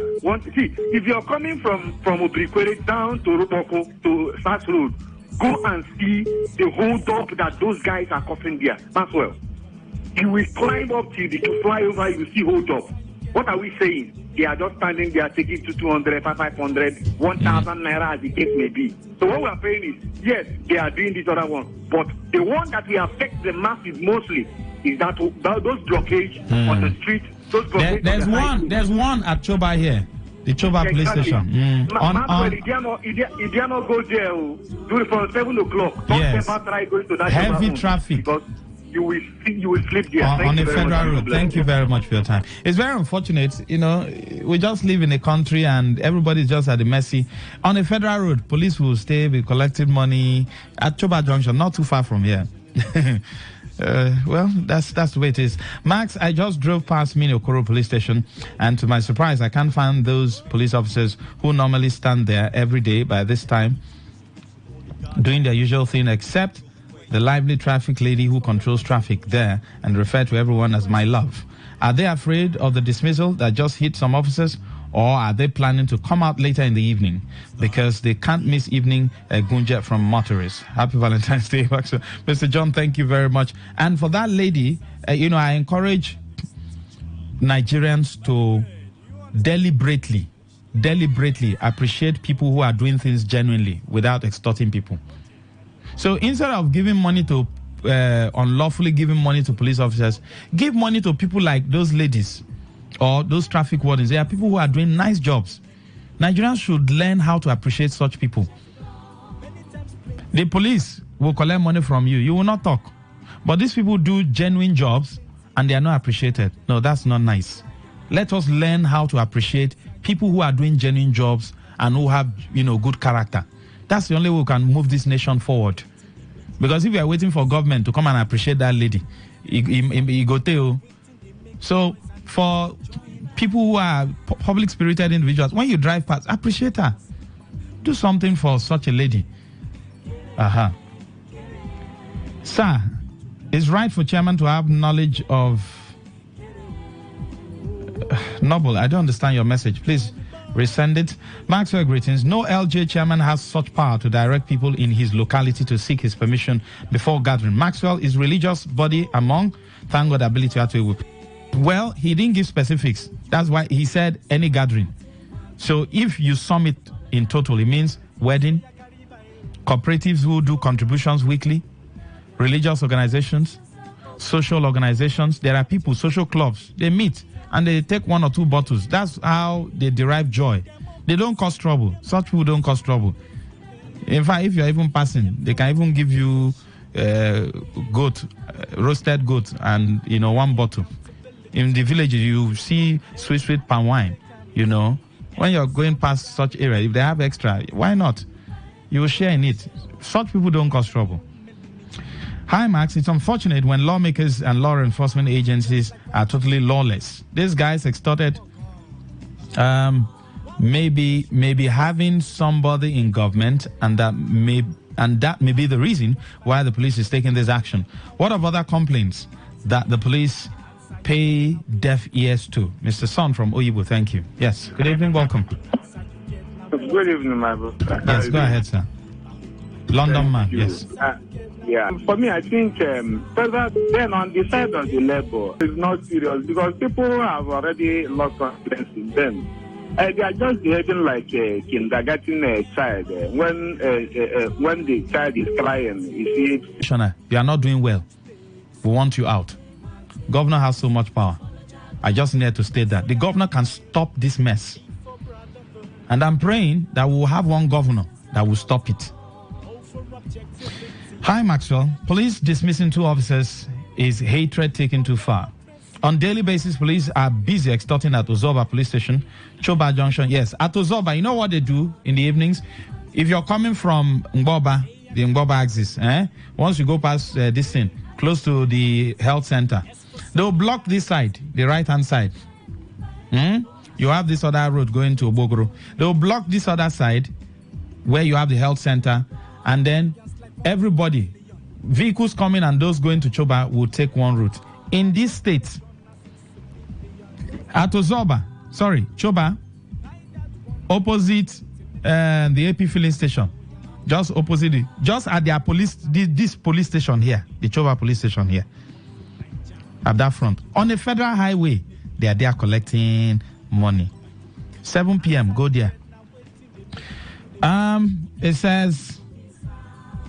See, if you're coming from Obrikwere down to Ruboko to South Road, go and see the hold up that those guys are coughing there. Maxwell, you will climb up till the flyover, you see hold up. What are we saying? They are just standing there taking 200, 500, 1,000 naira as the case may be. So what we are saying is, yes, they are doing this other one, but the one that will affect the masses mostly is that those blockades on the street. There's one at Choba here, the Choba police station. If they not go there, do it from 7 o'clock. Don't ever try going to that heavy traffic. Because you will sleep there. On the federal road. Thank you very much for your time. It's very unfortunate, we just live in a country and everybody's just at the mercy. On the federal road, police will stay, be collecting money at Choba Junction, not too far from here. Well, that's the way it is. Max, I just drove past Okoro police station, and to my surprise, I can't find those police officers who normally stand there every day by this time doing their usual thing, except the lively traffic lady who controls traffic there and refer to everyone as my love. Are they afraid of the dismissal that just hit some officers, or are they planning to come out later in the evening because they can't miss evening gunjet from motorists? Happy Valentine's Day, Mr. John, thank you very much. And for that lady, I encourage Nigerians to deliberately appreciate people who are doing things genuinely without extorting people. So instead of giving money to unlawfully giving money to police officers, give money to people like those ladies or those traffic wardens. There are people who are doing nice jobs. Nigerians should learn how to appreciate such people. The police will collect money from you. You will not talk. But these people do genuine jobs and they are not appreciated. No, that's not nice. Let us learn how to appreciate people who are doing genuine jobs and who have, good character. That's the only way we can move this nation forward. Because if we are waiting for government to come and appreciate that lady, he go tell. So for people who are public-spirited individuals, when you drive past, appreciate her. Do something for such a lady. Sir, it's right for chairman to have knowledge of... Noble, I don't understand your message. Please resend it. Maxwell, greetings. No LJ chairman has such power to direct people in his locality to seek his permission before gathering. Maxwell is religious body among, thank God, ability to actually whip. Well, he didn't give specifics. That's why he said any gathering. So if you sum it in total, it means wedding, cooperatives who do contributions weekly, religious organizations, social organizations. There are people, social clubs, they meet and they take 1 or 2 bottles. That's how they derive joy. They don't cause trouble. Such people don't cause trouble. In fact, if you're even passing, they can even give you roasted goat and 1 bottle. In the villages, you see sweet palm wine. When you're going past such area, if they have extra, why not? You will share in it. Such people don't cause trouble. Hi, Max. It's unfortunate when lawmakers and law enforcement agencies are totally lawless. These guys extorted maybe having somebody in government, and that may be the reason why the police is taking this action. What of other complaints that the police pay deaf ears to? Mr. Son from Oyibo, thank you. Yes, good evening, welcome. Good evening, my brother. Yes, go ahead, sir. London man, yes. Yeah, for me, I think further then on the side of the labor, it's not serious because people have already lost confidence in them. They are just behaving like a kindergarten child. When the child is crying, you see. Shona, you are not doing well. We want you out. Governor has so much power. I just need to state that the governor can stop this mess. And I'm praying that we will have one governor that will stop it. Hi, Maxwell. Police dismissing 2 officers is hatred taken too far. On daily basis, police are busy extorting at Ozoba police station, Choba Junction. Yes, at Ozoba, you know what they do in the evenings? If you're coming from Ngboba, the Ngboba axis, once you go past this thing, close to the health center, they'll block this side, the right-hand side. You have this other road going to Obogoro. They'll block this other side where you have the health center, and then everybody, vehicles coming and those going to Choba will take one route. In this state, at Choba, opposite the AP filling station, just opposite it, just at their this police station here, the Choba police station here, at that front. On a federal highway, they are there collecting money. 7 p.m., go there. It says,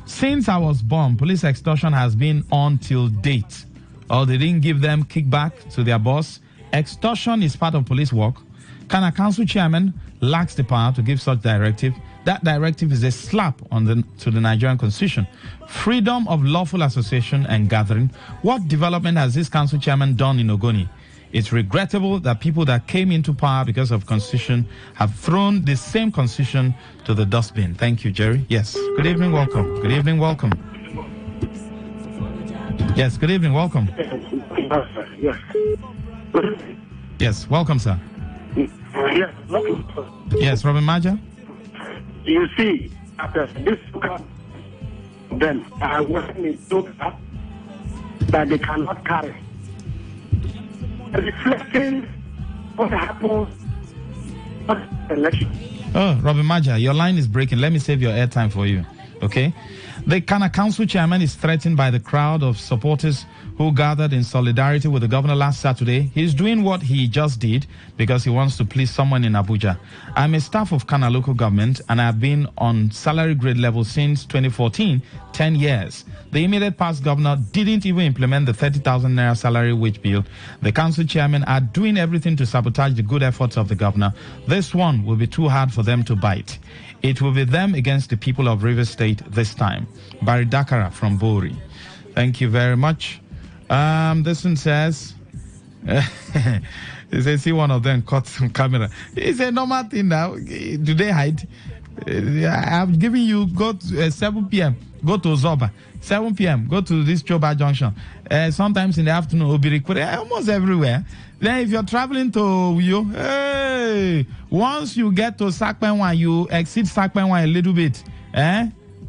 since I was born, police extortion has been on till date. Or they didn't give them kickback to their boss. Extortion is part of police work. Can a council chairman lacks the power to give such directive? That directive is a slap to the Nigerian constitution. Freedom of lawful association and gathering. What development has this council chairman done in Ogoni? It's regrettable that people that came into power because of constitution have thrown the same constitution to the dustbin. Thank you, Jerry. Yes. Good evening, welcome. Good evening, welcome. Yes, good evening, welcome. Yes. Yes, welcome, sir. Yes, yes, Robin Maja. You see, after this, then I wasn't in Toga that they cannot carry. Reflecting what happens at the election. Oh, Robin Maja, your line is breaking. Let me save your airtime for you. Okay? The Kana Council chairman is threatened by the crowd of supporters who gathered in solidarity with the governor last Saturday. He's doing what he just did because he wants to please someone in Abuja. I'm a staff of Kana local government and I've been on salary grade level since 2014, 10 years. The immediate past governor didn't even implement the 30,000 naira salary wage bill. The council chairmen are doing everything to sabotage the good efforts of the governor. This one will be too hard for them to bite. It will be them against the people of Rivers State this time. Barry Dakara from Bori. Thank you very much. This one says, he says, see one of them caught some camera. It's a normal thing now. Do they hide? I'm giving you, go to 7 p.m., go to Zoba. 7 p.m., go to this Choba Junction. Sometimes in the afternoon, will be recorded almost everywhere. Then if you're traveling to you, hey, once you get to Sakpenwa, you exceed Sakpenwa a little bit.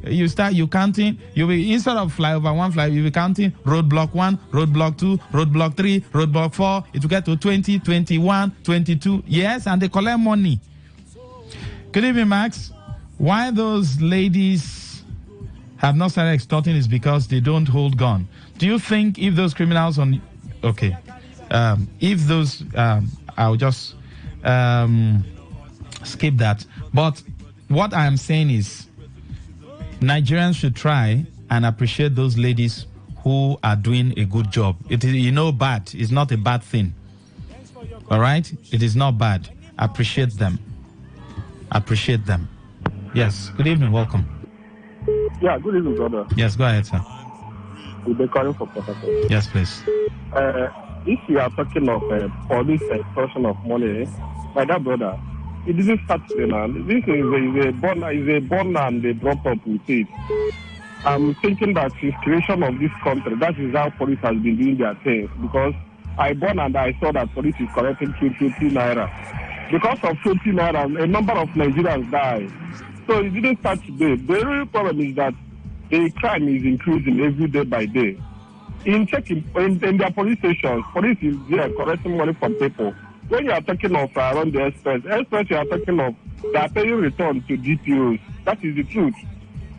You counting, you'll be, instead of flyover one flyover, you'll be counting roadblock 1, roadblock 2, roadblock 3, roadblock 4. It will get to 20, 21, 22. Yes, and they collect money. Good evening, Max. Why those ladies have not started extorting is because they don't hold gun. Do you think if those criminals on... Okay. If those... I'll just skip that. But what I'm saying is Nigerians should try and appreciate those ladies who are doing a good job. It is, bad. It's not a bad thing. All right? It is not bad. Appreciate them. Appreciate them. Yes. Good evening. Welcome. Yeah, good evening, brother. Yes, go ahead, sir. We've been calling for Professor. Yes, please. If you are talking of police extortion of money, my dear brother, it didn't start today now. This is a born and they brought up with it. I'm thinking that since creation of this country, that is how police has been doing their things. Because I born and I saw that police is collecting 20 naira. Because of 20 naira, a number of Nigerians die. So it didn't start today. The real problem is that the crime is increasing every day by day. In their police stations, police is there collecting money from people. When you are talking of around the express you are talking of, they are paying returns to DPOs. That is the truth.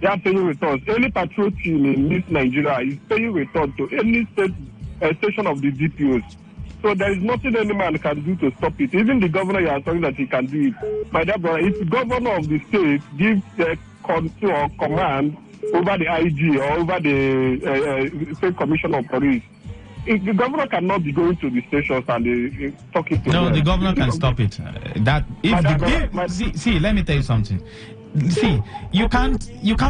They are paying returns. Any patrol team in this Nigeria is paying returns to any station of the DPOs. So there is nothing any man can do to stop it. Even the governor, you are saying that he can do it. My dear brother, if the governor of the state gives the control or command over the IG or over the state commissioner of police, if the governor cannot be going to the stations and talking to them. No, the governor can stop it. See, let me tell you something. See, you can't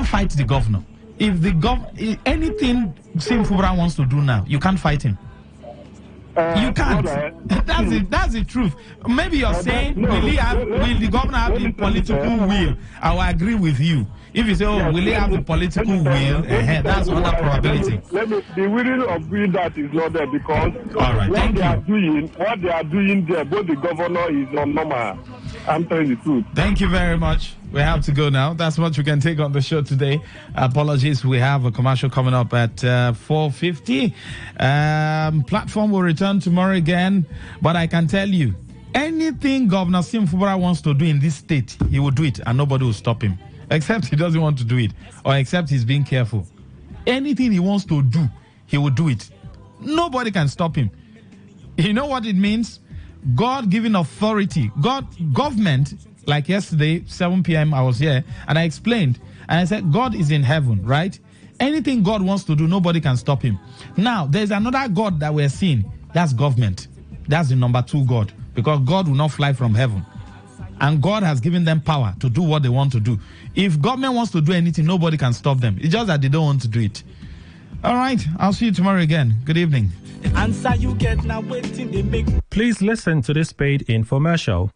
fight the governor. If the anything Sim Fubra wants to do now, you can't fight him. You can't. That's the truth. Maybe you're saying, will the governor have the political will? I will agree with you. If you say, will he have the political will? That's another probability. The willing of doing that is not there because what they are doing there, both the governor is not normal. I'm telling the truth. Thank you very much. We have to go now. That's what we can take on the show today. Apologies. We have a commercial coming up at 4:50. Platform will return tomorrow again. But I can tell you, anything Governor Sim Fubara wants to do in this state, he will do it and nobody will stop him. Except he doesn't want to do it or except he's being careful. Anything he wants to do, he will do it. Nobody can stop him. You know what it means? God-given authority. Government, like yesterday, 7 p.m., I was here, and I explained, and I said, God is in heaven, right? Anything God wants to do, nobody can stop him. Now, there's another God that we're seeing. That's government. That's the number 2 God, because God will not fly from heaven. And God has given them power to do what they want to do. If government wants to do anything, nobody can stop them. It's just that they don't want to do it. All right, I'll see you tomorrow again. Good evening. The answer you get now waiting they make. Please listen to this paid infomercial.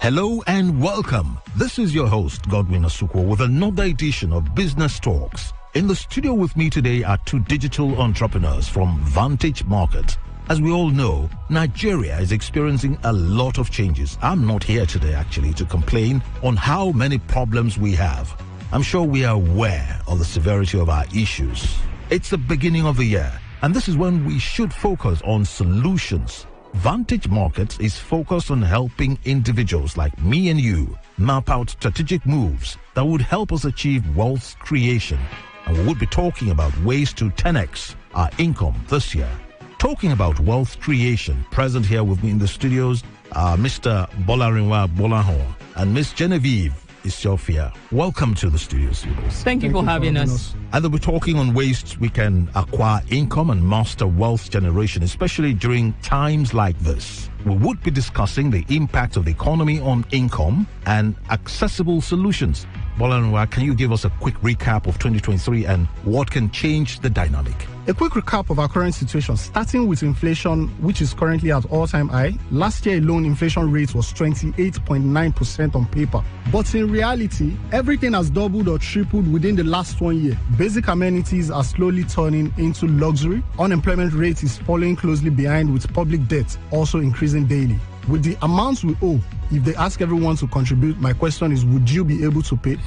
Hello and welcome. This is your host, Godwin Asukwo, with another edition of Business Talks. In the studio with me today are 2 digital entrepreneurs from Vantage Market. As we all know, Nigeria is experiencing a lot of changes. I'm not here today actually to complain on how many problems we have. I'm sure we are aware of the severity of our issues. It's the beginning of the year. and this is when we should focus on solutions. Vantage Markets is focused on helping individuals like me and you map out strategic moves that would help us achieve wealth creation. And we would be talking about ways to 10x our income this year. Talking about wealth creation, present here with me in the studios are Mr. Bolarinwa Bolahon and Miss Genevieve Isiofia. Welcome to the studios. Thank you for having us. And we're talking on ways we can acquire income and master wealth generation, especially during times like this. We would be discussing the impact of the economy on income and accessible solutions. Bolarinwa, can you give us a quick recap of 2023 and what can change the dynamic? A quick recap of our current situation, starting with inflation, which is currently at all-time high. Last year alone, inflation rate was 28.9% on paper. But in reality, everything has doubled or tripled within the last 1 year. Basic amenities are slowly turning into luxury. Unemployment rate is following closely behind, with public debt also increasing daily. With the amounts we owe, if they ask everyone to contribute, my question is, would you be able to pay?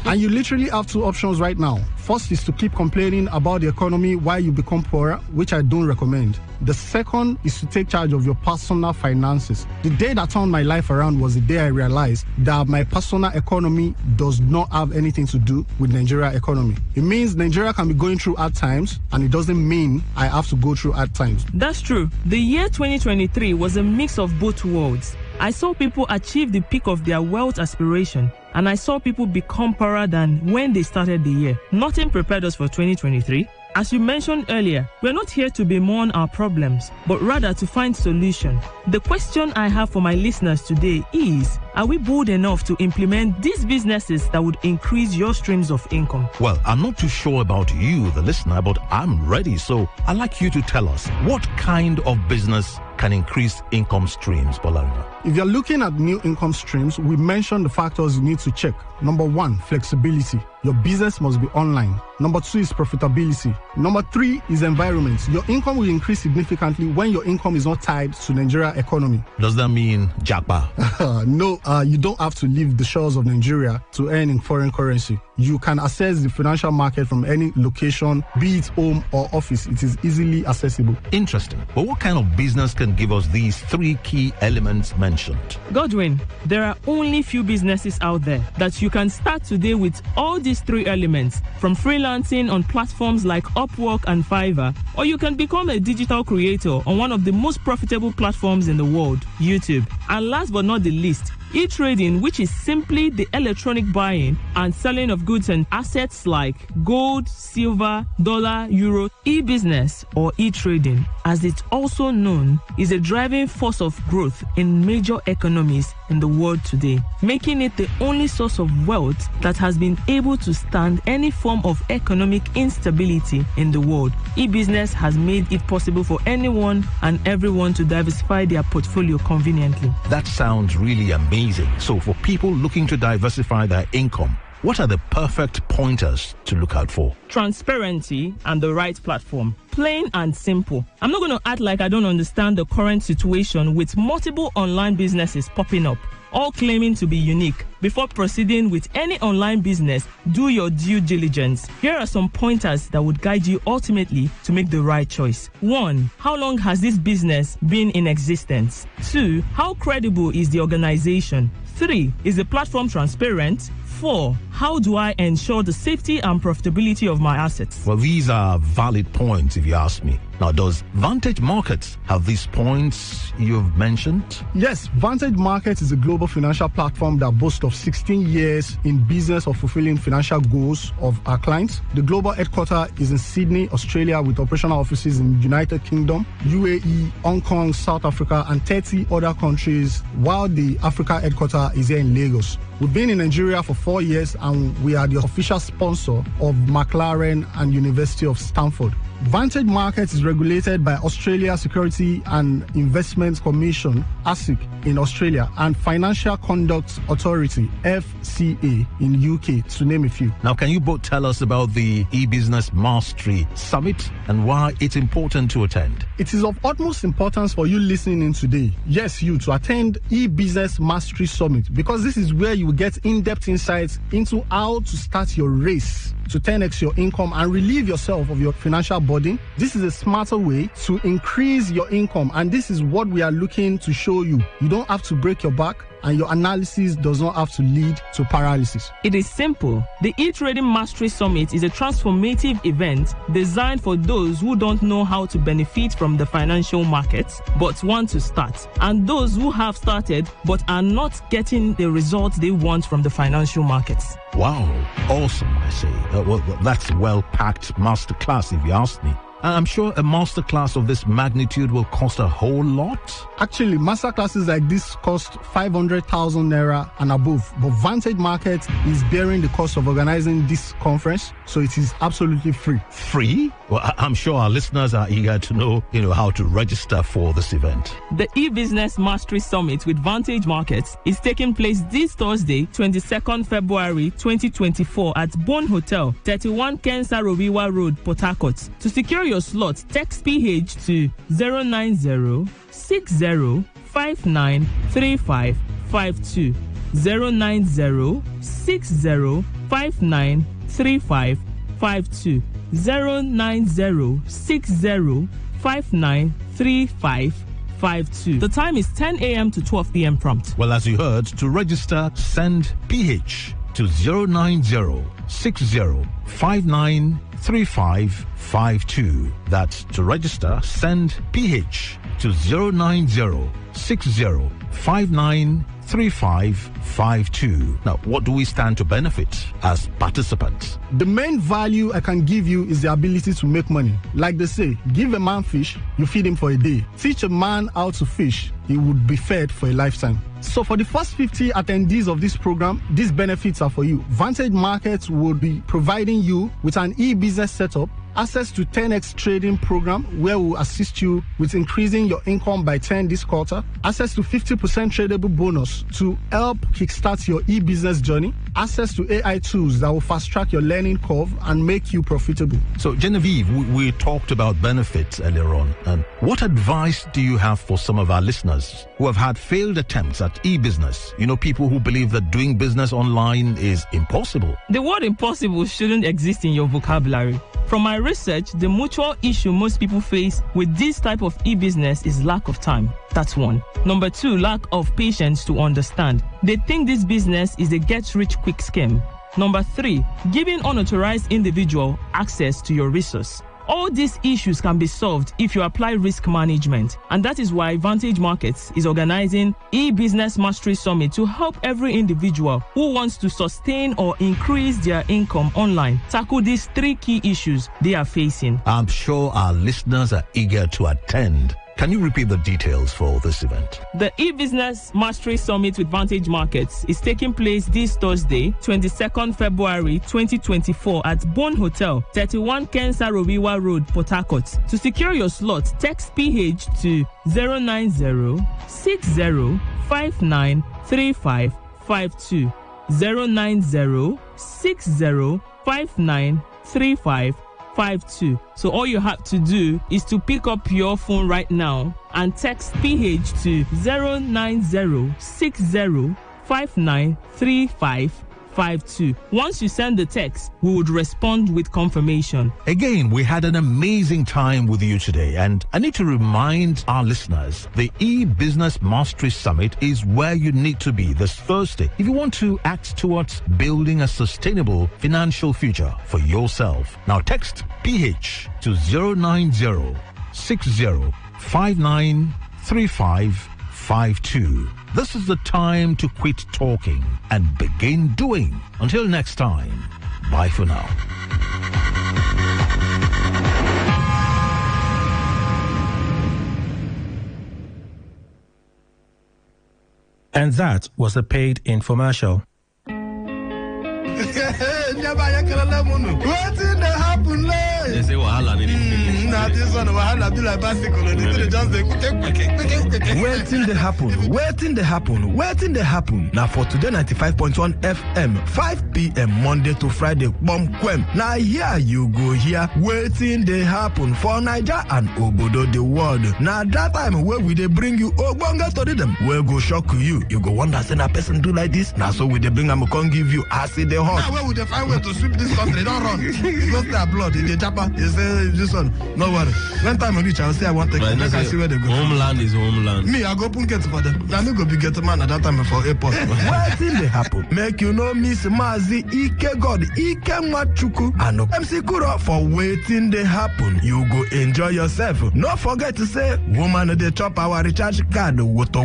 And you literally have two options right now. First is to keep complaining about the economy while you become poorer, which I don't recommend. The second is to take charge of your personal finances. The day that turned my life around was the day I realized that my personal economy does not have anything to do with Nigeria economy. It means Nigeria can be going through hard times, and it doesn't mean I have to go through hard times. That's true. The year 2023 was a mix of both worlds. I saw people achieve the peak of their wealth aspiration, and I saw people become poorer than when they started the year. Nothing prepared us for 2023. As you mentioned earlier, we're not here to bemoan our problems, but rather to find solutions. The question I have for my listeners today is, are we bold enough to implement these businesses that would increase your streams of income? Well, I'm not too sure about you, the listener, but I'm ready. So I'd like you to tell us, what kind of business can increase income streams, Bolarinwa? If you're looking at new income streams, we mentioned the factors you need to check. Number 1, flexibility. Your business must be online. Number 2 is profitability. Number 3 is environment. Your income will increase significantly when your income is not tied to Nigeria economy. Does that mean japa? No, you don't have to leave the shores of Nigeria to earn in foreign currency. You can access the financial market from any location, be it home or office. It is easily accessible. Interesting. But what kind of business can give us these 3 key elements mentioned? Godwin, there are only few businesses out there that you can start today with all these 3 elements, from freelancing on platforms like Upwork and Fiverr, or you can become a digital creator on one of the most profitable platforms in the world, YouTube. And last but not the least, e-trading, which is simply the electronic buying and selling of goods and assets like gold, silver, dollar, euro. E-business, or e-trading, as it's also known, is a driving force of growth in major economies in the world today, making it the only source of wealth that has been able to stand any form of economic instability in the world. E-business has made it possible for anyone and everyone to diversify their portfolio conveniently. That sounds really amazing. So for people looking to diversify their income, what are the perfect pointers to look out for? Transparency and the right platform. Plain and simple. I'm not going to act like I don't understand the current situation with multiple online businesses popping up, all claiming to be unique. Before proceeding with any online business, do your due diligence. Here are some pointers that would guide you ultimately to make the right choice. 1. How long has this business been in existence? 2. How credible is the organization? 3. Is the platform transparent? 4. How do I ensure the safety and profitability of my assets? Well, these are valid points if you ask me. Now, does Vantage Markets have these points you've mentioned? Yes, Vantage Markets is a global financial platform that boasts of 16 years in business of fulfilling financial goals of our clients. The global headquarters is in Sydney, Australia, with operational offices in United Kingdom, UAE, Hong Kong, South Africa, and 30 other countries, while the Africa headquarters is here in Lagos. We've been in Nigeria for 4 years, and we are the official sponsor of McLaren and University of Stanford. Vantage Markets is regulated by Australia Security and Investments Commission, ASIC, in Australia, and Financial Conduct Authority, FCA, in UK, to name a few. Now, can you both tell us about the e-business mastery summit and why it's important to attend? It is of utmost importance for you listening in today, yes, you, to attend e-business mastery summit, because this is where you will get in-depth insights into how to start your race to 10x your income and relieve yourself of your financial burden, this is a smarter way to increase your income. And this is what we are looking to show you. You don't have to break your back, and your analysis does not have to lead to paralysis. It is simple. The E-Trading Mastery Summit is a transformative event designed for those who don't know how to benefit from the financial markets but want to start, and those who have started but are not getting the results they want from the financial markets. Wow, awesome, I say. Well, that's well-packed masterclass, if you ask me. I'm sure a masterclass of this magnitude will cost a whole lot. Actually, masterclasses like this cost 500,000 naira and above. But Vantage Markets is bearing the cost of organizing this conference, so it is absolutely free. Free? Well, I'm sure our listeners are eager to know, how to register for this event. The E-Business Mastery Summit with Vantage Markets is taking place this Thursday, 22nd February 2024 at Bone Hotel, 31 Kensa Robiwa Road, Port Harcourt. To secure your slot, text PH to 090-6059-3552. 090-6059-3552. 090-6059-3552. The time is 10 a.m. to 12 p.m. prompt. Well, as you heard, to register, send PH to 090-6059-3552. That's to register, send PH to 090-6059-3552. Now, what do we stand to benefit as participants? The main value I can give you is the ability to make money. Like they say, give a man fish, you feed him for a day. Teach a man how to fish, he would be fed for a lifetime. So for the first 50 attendees of this program, these benefits are for you. Vantage Markets would be providing you with an e-business setup, access to 10x trading program where we'll assist you with increasing your income by 10 this quarter, access to 50% tradable bonus to help kickstart your e-business journey, access to AI tools that will fast track your learning curve and make you profitable. So Genevieve, we talked about benefits earlier on. And what advice do you have for some of our listeners who have had failed attempts at e-business? People who believe that doing business online is impossible. The word impossible shouldn't exist in your vocabulary. From my research, the mutual issue most people face with this type of e-business is lack of time. That's one. Number two, lack of patience to understand. They think this business is a get-rich-quick scheme. Number three, giving unauthorized individual access to your resource. All these issues can be solved if you apply risk management, and that is why Vantage Markets is organizing e-Business Mastery Summit to help every individual who wants to sustain or increase their income online tackle these three key issues they are facing. I'm sure our listeners are eager to attend. Can you repeat the details for this event? The e-Business Mastery Summit with Vantage Markets is taking place this Thursday, 22nd February 2024 at Bone Hotel, 31 Kensa Robiwa Road, Port Harcourt. To secure your slot, text PH to 090-6059-3552. 090-6059-3552. So all you have to do is to pick up your phone right now and text PH to 090-6059-3552. Once you send the text, we would respond with confirmation. Again, we had an amazing time with you today, and I need to remind our listeners, the e-Business Mastery Summit is where you need to be this Thursday if you want to act towards building a sustainable financial future for yourself. Now text PH to 090-6059-3552. This is the time to quit talking and begin doing. Until next time, bye for now. And that was a paid infomercial. They say wahala dey this one will be like bicycle. Waiting they happen. Now for today 95.1 FM, 5 p.m. Monday to Friday, Bom Quem. Now here you go here. Waiting they happen for Niger and Obodo the world. Now that time where we they bring you Ogbonga to them, we'll go shock you. You go wonder say a person do like this. Now so we they bring them can give you acid the hot. Now where would they find way to sweep this country? Don't run. It's not their blood. It's the chopper. It's this one. No worry. When time I reach, I'll say I want to take I see where they go. Homeland is homeland. Me, I go punket for them. Now me go be get man at that time for airport. Waiting they happen. Make you know Miss Mazi Ike God Ike Machuku and MC Kuro for waiting they happen. You go enjoy yourself. No forget to say woman they chop our recharge card woto.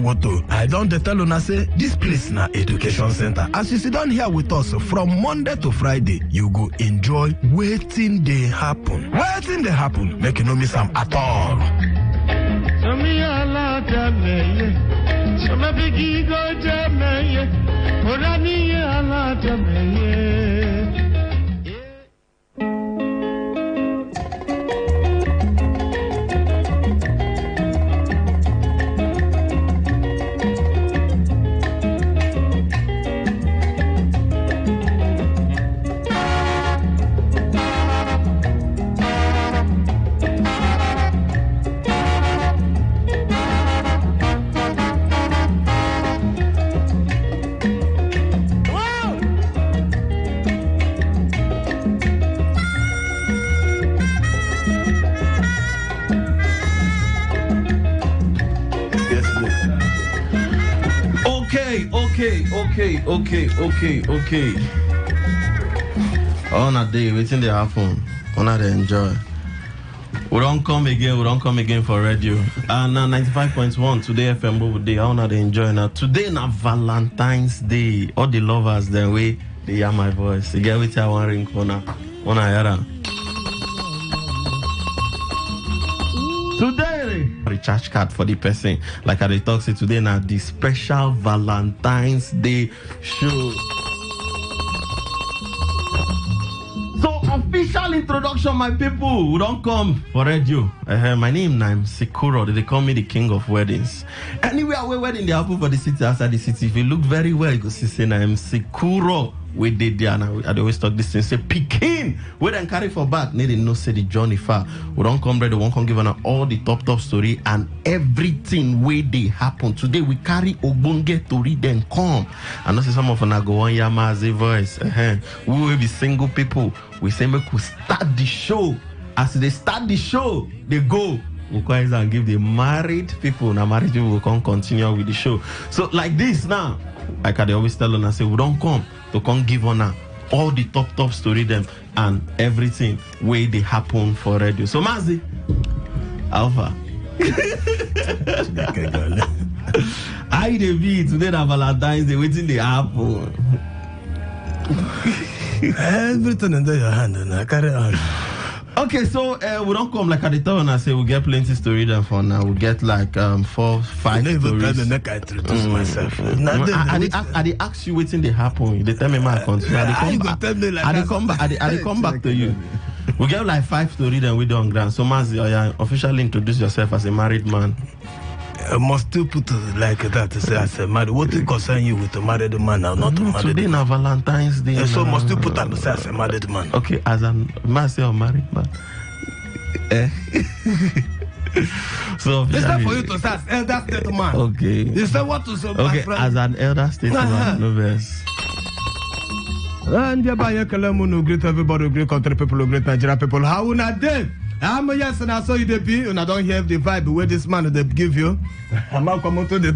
I don't tell you say this place na education center. As you sit down here with us from Monday to Friday, you go enjoy waiting they happen. Waiting they happen. Make you know miss them at all. Okay. On a day, waiting they happen. On a day, enjoy. We don't come again for radio. And now 95.1 Today FM over day. I wanna enjoy now. Today na Valentine's Day. All the lovers then way they hear my voice. You get with I one ring corner. Wanna hear that? Today recharge card for the person. Like I talk say today now the special Valentine's Day show. So official introduction, my people who don't come for radio. My name I'm Sikuro. They call me the king of weddings. Anywhere where wedding they happen for the city, outside the city, if you look very well, you go see say I'm Sikuro. We did there and I always talk this thing. Say Pekin, we then carry for back. Need no say the journey far. We don't come ready. Won't come give on all the top story and everything where they happen. Today we carry Ogbonge to read them come. And not say some of them go on Yamazi voice. We will be single people. We say we could start the show. As they start the show, they go. We guys and give the married people. Now married people will come continue with the show. So like this now. Like I always tell them, I say we don't come to come give on all the top story them and everything where they happen for radio. So Mazi, Alpha. I the be today na Valentine's Day waiting the happen. Everything in your hand and I carry on. Okay, so we don't come like at the time and I say we get plenty story then for now. We get like 4-5 stories. I introduce myself. I they ask you waiting they happen. They tell me my continue. I come back to you. We get like 5 stories then we do on ground. So Mazi, officially introduce yourself as a married man. I must still put like that to say as a married. What will concern you with a married man or not a married today man? Today Valentine's Day. So must still put that to say as a married man. Okay, as a Mazi or married man. So it's not for you to say as elder statesman. Okay. You say what to say, my friend? As an elder statesman, no verse. And greet everybody, great country people, great Nigeria people. How would I do? I'm yes, and I saw you the be, and I don't hear the vibe where this man they give you. I'm out come to the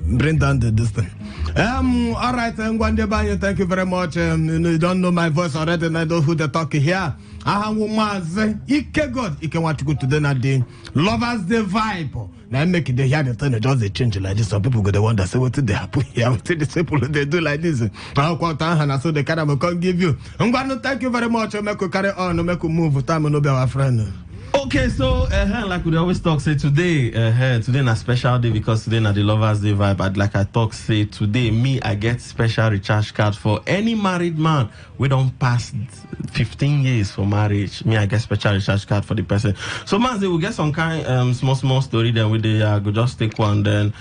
bring down the distance. All right, Ngwande, thank you very much. You don't know my voice already, and I know who they're talking here. Ike God, Ike want to go to dinner day. Lovers the vibe. Now make it the hear the thing just they change like this. Some people go the wonder say what did they happen here? What did the people they do like this? How so the kind of can't give you. I'm going to thank you very much. Make you carry on, make you move time no be our friend. Okay, so like we always talk, say today na special day because today na the Lovers Day vibe. I'd like I talk say today I get special recharge card for any married man. We don't pass 15 years for marriage. I get special recharge card for the person. So man, we'll get some kind small story. Then we go just take one. Then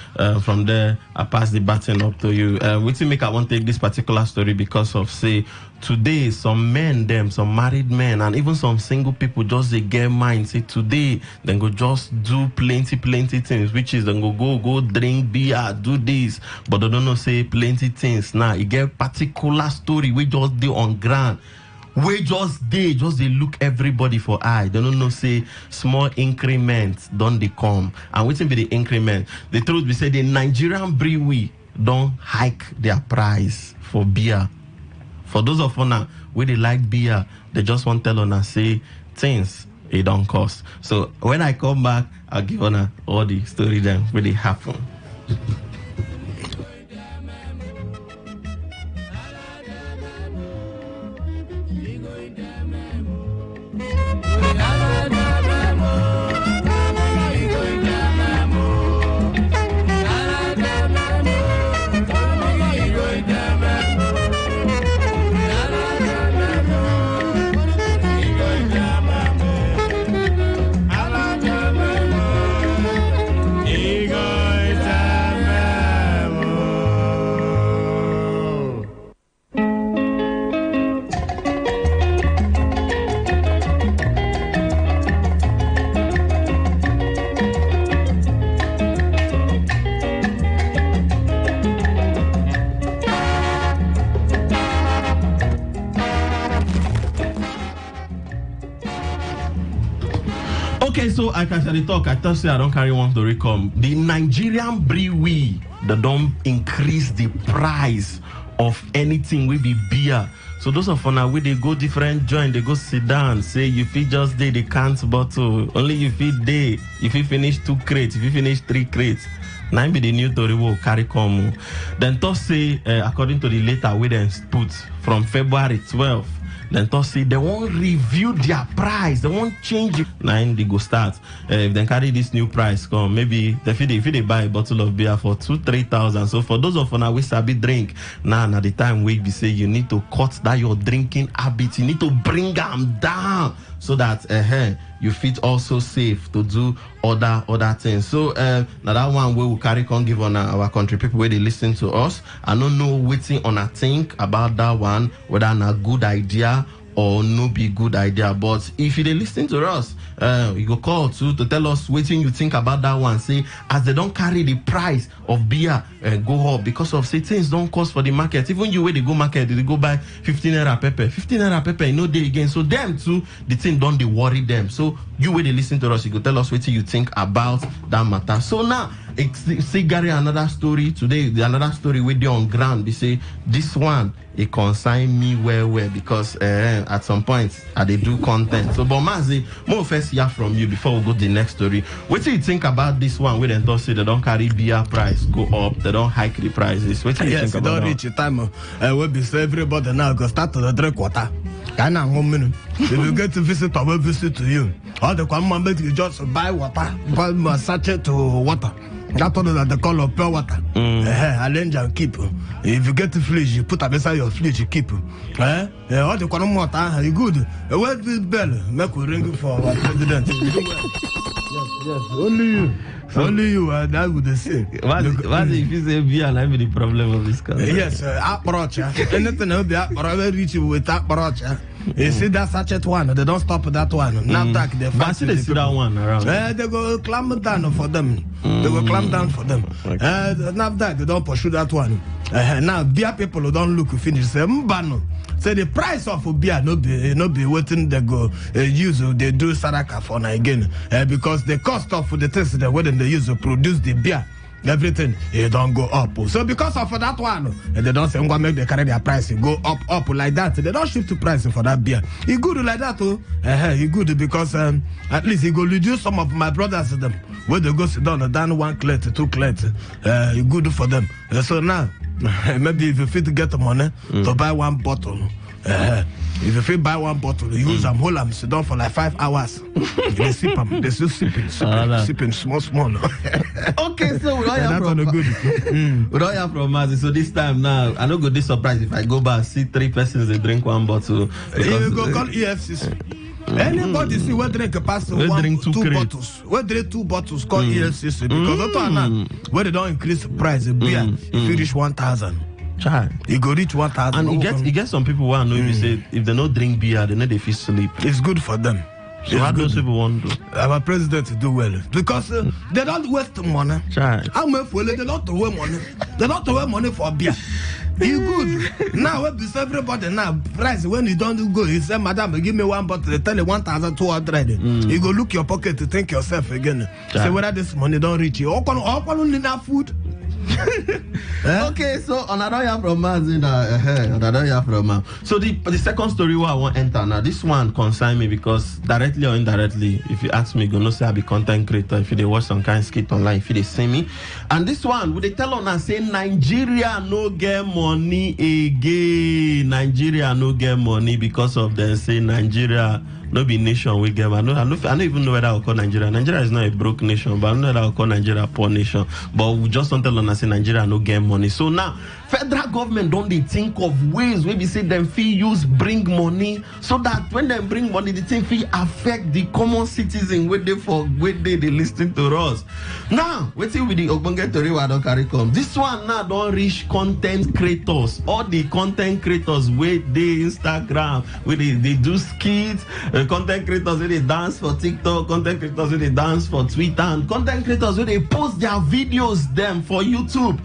from there I pass the baton up to you. We make I want to take this particular story because of say today some men some married men and even some single people just they get mind say today then go just do plenty things, which is then go drink beer, do this, but they don't know say plenty things. Now you get particular story we just do on ground. We just they look everybody for eye. They don't know say small increments don't they come. And waiting be the increment. The truth be say the Nigerian brewery don't hike their price for beer. For those of us where they like beer, they just want to tell us say things it don't cost. So when I come back, I'll give on all the story then where they happen. Okay, so I can say talk. I thought say I don't carry one to recome. The Nigerian brewery, they don't increase the price of anything with the beer. So those of us where they go different joint, they go sit down, say you feel just day the cans bottle. Only you feel day. If you finish 2 crates, if you finish 3 crates. Now be the new story will carry come. Then to say according to the letter we then put from February 12th. Then to say they won't review their price, they won't change it. Now they go start. If they carry this new price come, maybe if they buy a bottle of beer for 2,000-3,000. So for those of us we sabi drink, now the time we be say you need to cut that your drinking habit, you need to bring them down so that you fit also safe to do other things. So now that one we will carry on give on our country people where they listen to us. I don't know waiting on a think about that one, whether a good idea or no be good idea. But if you listen to us, you go call to tell us what you think about that one. Say as they don't carry the price of beer go up because of say things don't cost for the market. Even you where they go market, they go buy 15 naira pepper. 15 naira pepper, no day again. So them too, the thing don't they worry them. So you where they listen to us, you go tell us what you think about that matter. So now say Gary another story today. The another story with you on ground. They say this one it concern me well because at some point they do content. So but Mazi, more first hear from you before we go to the next story. What do you think about this one? We then say they don't carry beer price go up, they don't hike the prices. What do you think about that? Yes, don't reach time. We be say everybody now go start to drink water. Can I if you get to visit, I will visit to you. All the common you just buy water, buy a sachet to water. That's all that they call of pure water. Arrange and keep. If you get the fridge, you put it beside your fridge, you keep. All the common water, you good. Where this bell? Make we ring for our president. Yes, only you. Only you, that would say. What if you say beer and have the problem of this country? Yes, approach. Anything will be approach, reach you with approach. You see that sachet one, they don't stop that one. Now that they fight. They see that one around. They go clamp down for them. They go clamp down for them. Now that they don't pursue that one. Now beer people who don't look finish say mbano. So the price of a beer no be waiting they go use they do saraka for again because the cost of the things they when they use to produce the beer. Everything it don't go up. So because of that one, they don't say I'm gonna make the carry their price go up like that. They don't shift the price for that beer. It good like that too. It good because at least it go reduce some of my brothers them when they go sit down 1 plate, 2 plates. It good for them. So now maybe if you fit to get the money to buy 1 bottle If you buy one bottle, you use them, hold them, sit down for like 5 hours. They sip them, they still sipping small. Okay, so we don't hear from we don't hear from Mazi. So this time now, I don't go this surprised if I go back see 3 persons they drink one bottle. You go call EFCC. Anybody see we drink a pass two bottles. We drink 2 bottles called EFCC because where they don't increase the price of beer if you reach 1,000. You go reach 1,000. And you get some people who know if you say if they don't drink beer, they know they feel sleep. It's good for them. So how those people want to do? Our president do well because they don't waste money. I'm a fool. They don't throw away money. They don't throw away money for beer. You good now? Everybody now price when you don't go. You say, "Madam, give me 1 bottle." They tell you 1,200. You go look your pocket to think yourself again. Say whether this money don't reach you. All enough food. Okay, so another year from So the second story where I want to enter now, this one concern me because directly or indirectly, if you ask me, you gonna say I be content creator. If they watch some kind of skit online, if they see me, and this one, would they tell on us say Nigeria no get money again? Nigeria no get money because of them say Nigeria no be nation we get. I don't even know whether I'll call Nigeria. Nigeria is not a broke nation, but I don't know whether I'll call Nigeria a poor nation. But we just don't tell on us say Nigeria no get money. So now federal government don't they think of ways where we say them fee use bring money so that when they bring money the thing fee affect the common citizen where they listen to us. Now wait till with the Ogbonge Tori I don't carry come. This one now don't reach content creators. All the content creators where they Instagram where they do skits, content creators where they dance for TikTok, content creators where they dance for Twitter, and content creators where they post their videos them for YouTube.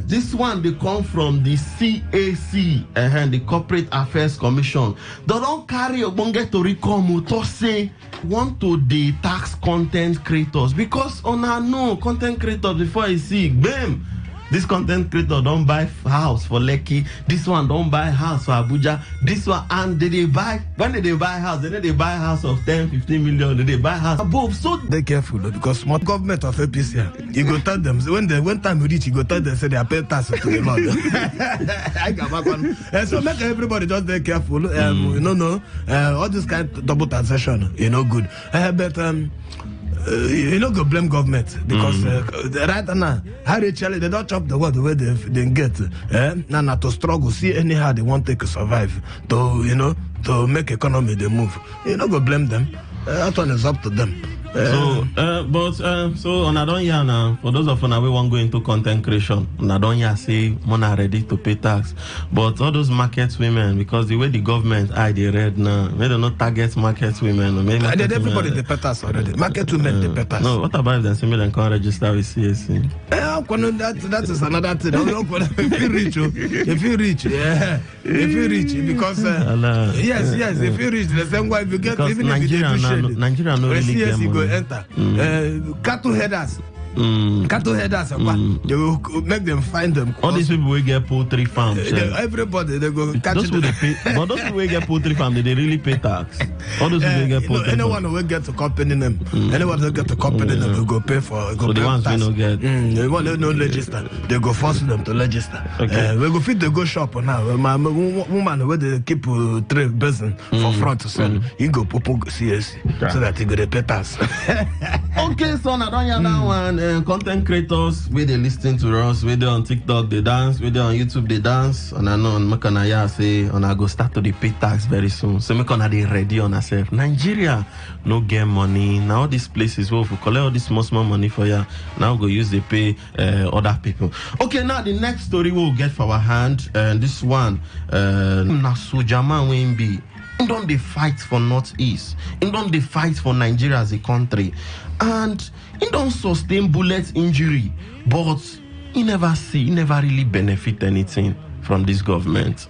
This one they come from the CAC, the Corporate Affairs Commission. They don't carry Ogbonge Tori come to say want to the tax content creators because on our no content creators before I see bam. This content creator don't buy house for Lekki. This one don't buy house for Abuja. This one and they buy when they buy house, then they buy house of 10, 15 million. They buy house above. So they careful because smart government of APC, you go tell them when time you reach, you go tell them say they are paying tax to the Lord. I got back on. So make everybody just be careful. All this kind of double taxation, good. You know, go blame government because right now, how they don't chop the word the way they get. Now to struggle, see anyhow they want to survive. To make economy they move. You know, go blame them. That one is up to them. So on I don't hear now. For those of you we want to go into content creation, on I don't hear say money ready to pay tax. But all those market women, because the way the government they read now, they don't know target market women. Everybody they pay tax already. Market women they pay tax. No, what about if they can't register with CAC? That is another thing. If you rich, because yes, if you rich, the same way if you get because even Nigeria if Nigeria no really get money. Enter cattle headers. They will make them find them. All these people will get poultry farms. Everybody they go catch those them. But those people will get poultry farm, they really pay tax. All those people will get poultry anyone who will get to company them, anyone who get to company them will go pay for. So the ones we don't get. They want no register. They go force them to register. Okay. We go fit the go shop now. My woman where they keep trade business for front to sell. You go popo CSC so that you go to pay tax. Okay, so now don't hear that one. Content creators where they listen to us, where they on TikTok they dance, where they on YouTube they dance, and I know on Makanaya say on I go start to the pay tax very soon. So make on they ready on ourselves. Nigeria no get money. Now all these places where we collect all this small money for ya. Now go use they pay other people. Okay, now the next story we'll get for our hand, and this one Nasujama Wimbi. Don't they fight for Northeast? Don't they fight for Nigeria as a country? And he don't sustain bullet injury, but he never really benefit anything from this government.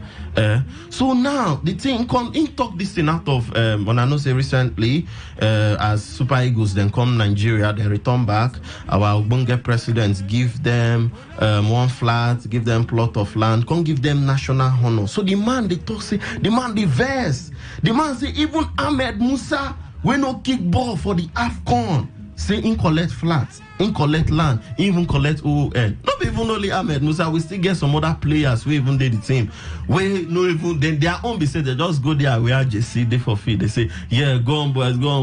So now the thing he talk this thing out of when I know say recently as Super Eagles then come Nigeria, then return back. Our Ogbonge presidents give them one flat, give them plot of land, can't give them national honor. So the man they talk say, the man the verse, the man say even Ahmed Musa we no kick ball for the AFCON. say in collect flats, in collect land, even collect OON. Not even only Ahmed Musa, we still get some other players who even did the team. We no even then their own be said they just go there where JC they for free. They say, yeah, go on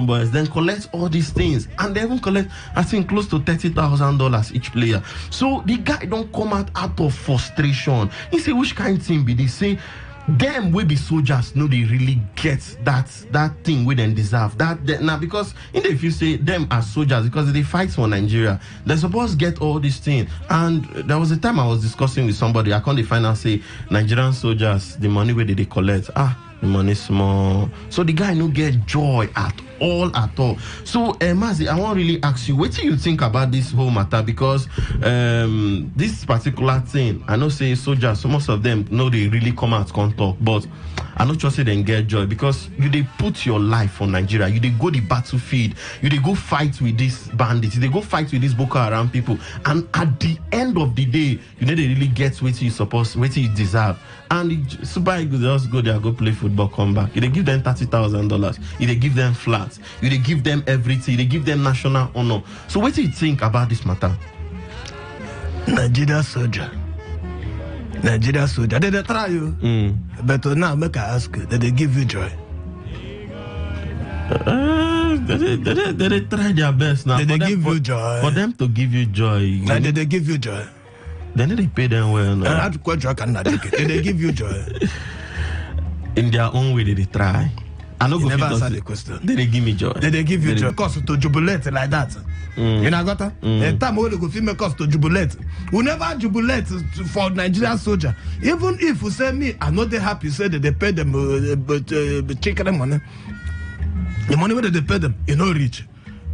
boys, then collect all these things. And they even collect, I think, close to $30,000 each player. So the guy don't come out of frustration. He say, which kind of team be they say them will be soldiers, no, they really get that thing we then deserve. That now because if you say them as soldiers because they fight for Nigeria, they're supposed to get all these things. And there was a time I was discussing with somebody, I can't define and say Nigerian soldiers, the money where they collect, the money small. So the guy no get joy at all. So Mazi, I want to really ask you, what do you think about this whole matter? Because this particular thing, I know say soldiers, so most of them know they really come out can't talk, but I not just say they get joy because they put your life for Nigeria, you they go the battlefield, you they go fight with these bandits, they go fight with these Boko Haram people, and at the end of the day, they really get what you deserve. And Super Eagles just go there, go play football, come back. They give them $30,000. They give them flats. They give them everything. They give them national honor. So what do you think about this matter? Nigeria soldier. They try you. But now make I ask you, did they give you joy? They try their best now. Did they give you joy? For them to give you joy. Did they give you joy? Then they pay them well. No? Did they give you joy? In their own way, they try. I know. Never answer the question. Did they give me joy? Did they give you joy? Cause to jubilate like that. You know got that? The time we go film cause to jubilate. We never jubilate for Nigerian soldier. Even if you say me, I'm not happy. Say that they pay them, but check them money. The money where they pay them, you know, rich.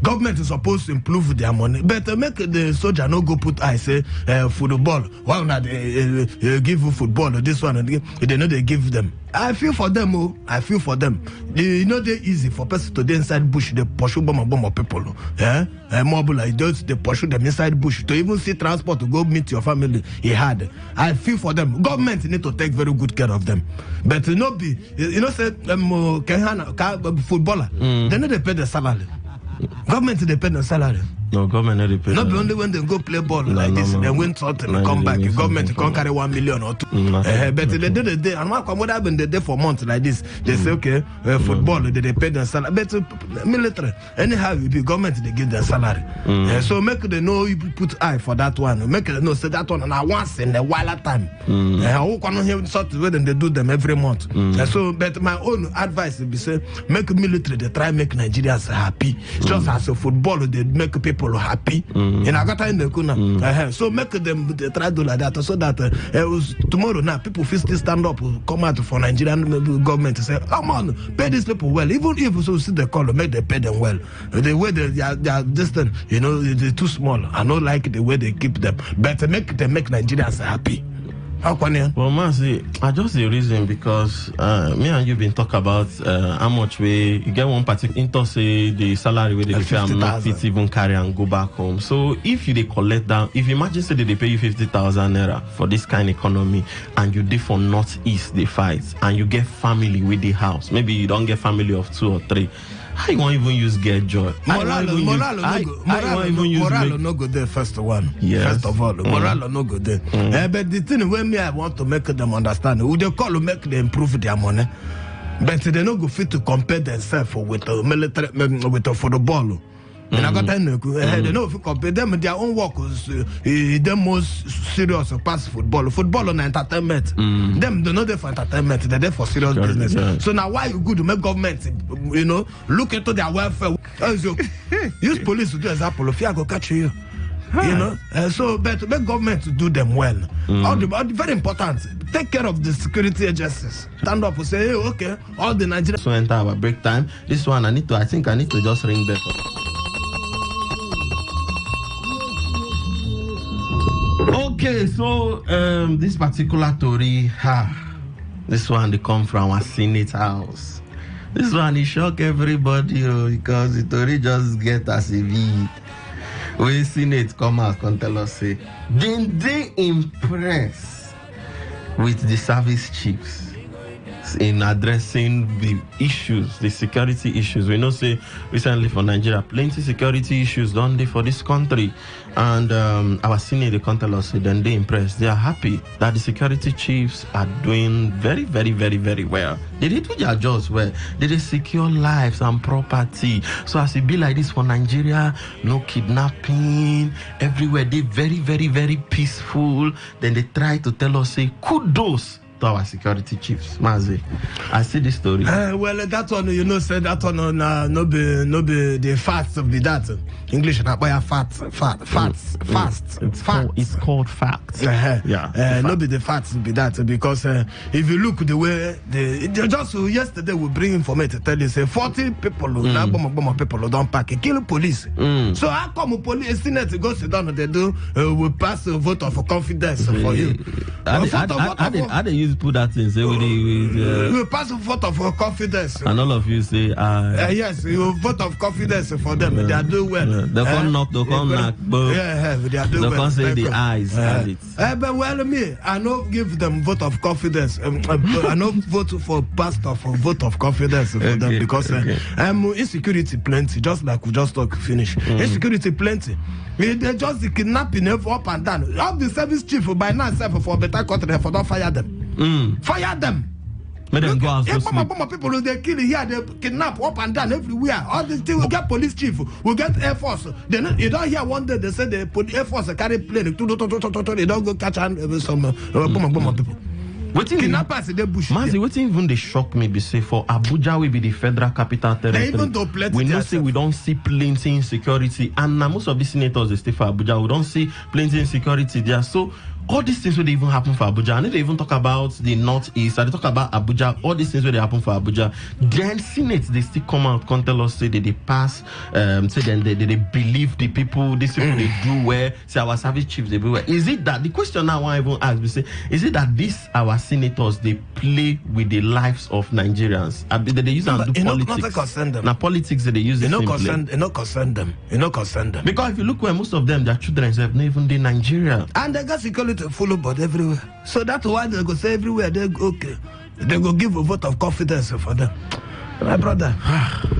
Government is supposed to improve their money, but make the soldier no go put I say football. Why not give you football or this one? And they know they give them. I feel for them. I feel for them. You know they're easy for person to dey inside bush. They pursue bomb of people. Mobile like those they pursue them inside bush to even see transport to go meet your family. He had. I feel for them. Government need to take very good care of them. But you know say footballer. They know they pay the salary. Government depend on salary. No, government not depend. Not only when they go play ball like this, they win something and come back. Government can't carry 1 million or 2. But they do the day, and what happened the day for months like this? They say okay, football they depend on salary. But military, anyhow, it be government they give their salary. So make they know you put eye for that one. Make they know say that one and I once in a while at time. Who can hear something when they do them every month. So, but my own advice would be say make military they try make Nigerians happy. Just as a football they make people happy. In Agata in the Kuna. So make them they try to do like that so that tomorrow now people feel still stand up, come out for Nigerian government to say, come on, pay these people well. Even if so see the call, make them pay them well. The way they are distant, they're too small. I don't like the way they keep them. But make Nigerians happy. Well, Mazi, I just the reason because me and you been talk about how much you get one particular into say the salary where they pay I'm not fit even carry and go back home. So if they collect down, if you imagine say they pay you 50,000 naira for this kind of economy and you did for Northeast they fight and you get family with the house, maybe you don't get family of 2 or 3. How you won't even use get joy? Morale no go there first one. Yes. First of all, morale no go there. But the thing when me I want to make them understand, who they call to make them improve their money. But they no go fit to compare themselves with the military with the football. And I got they know if you compare them their own work is the most serious past football. Football on entertainment. Them they're not there for entertainment, they're there for serious business. Yeah. So now why you good to make government look into their welfare? Use police to do example. If I go catch you. So but make government to do them well. All the very important. Take care of the security agencies. Stand up and say, hey, okay, all the Nigerians. So enter our break time. This one I need to just ring back. Okay, so this particular story, this one they come from our Senate house. This one is shock everybody because the story just get as a V. We Senate come out and tell us say, didn't they impress with the service chiefs? in addressing the issues, the security issues. We know, say, recently for Nigeria, plenty security issues done there for this country. And our senior, the country law said, then they impressed. They are happy that the security chiefs are doing very, very, very, very well. They did do their jobs well. They did secure lives and property. So as it be like this for Nigeria, no kidnapping, everywhere. They very, very, very peaceful. Then they try to tell us, say, kudos to our security chiefs. Mazi, I see this story. Well, that one, you know, said that one no be the facts of the data. English not by facts. It's called facts. Yeah. No be the facts be that, because if you look the way they just yesterday we bring information to tell you say 40 people people don't pack kill police. So how come police Senate go sit down they do will pass a vote of confidence for you? How they use put that in say we pass a vote of confidence. And all of you say yes, you vote of confidence for them. They are doing well. They can't knock, they can't knock, but they are doing well. They can't say the eyes have it. But well, me, I don't give them vote of confidence. I don't vote for pastor for vote of confidence for them because insecurity plenty. Just like we just talk finish. Insecurity plenty. They just the kidnapping up and down. All the service chief for by now for better country for don't fire them. Fire them. Let them go out. People they kill here, they kidnap up and down everywhere. All these things we get police chief, we get air force. Then you don't hear one day they say they put air force carry plane. They don't go catch some people. Kidnappers in the bush. Mazi, what even they shock me be say for Abuja will be the federal capital territory. We know say we don't see plenty insecurity, and most of the senators they stay for Abuja. We don't see plenty insecurity there. So all these things will even happen for Abuja. And they even talk about the northeast, and they talk about Abuja, all these things will happen for Abuja. Then Senate, they still come out, can tell us, say they pass, say then they believe the people, these people they do well, say our service chiefs they do well. Is it that, the question now I even ask, we say, is it that these, our senators, they play with the lives of Nigerians? They use them to do politics. Now politics that they use it. Not concern them. Because if you look where most of them, their children have not even in Nigeria. And they got security full but everywhere. So that's why they go say everywhere they go okay. They go give a vote of confidence for them. My brother.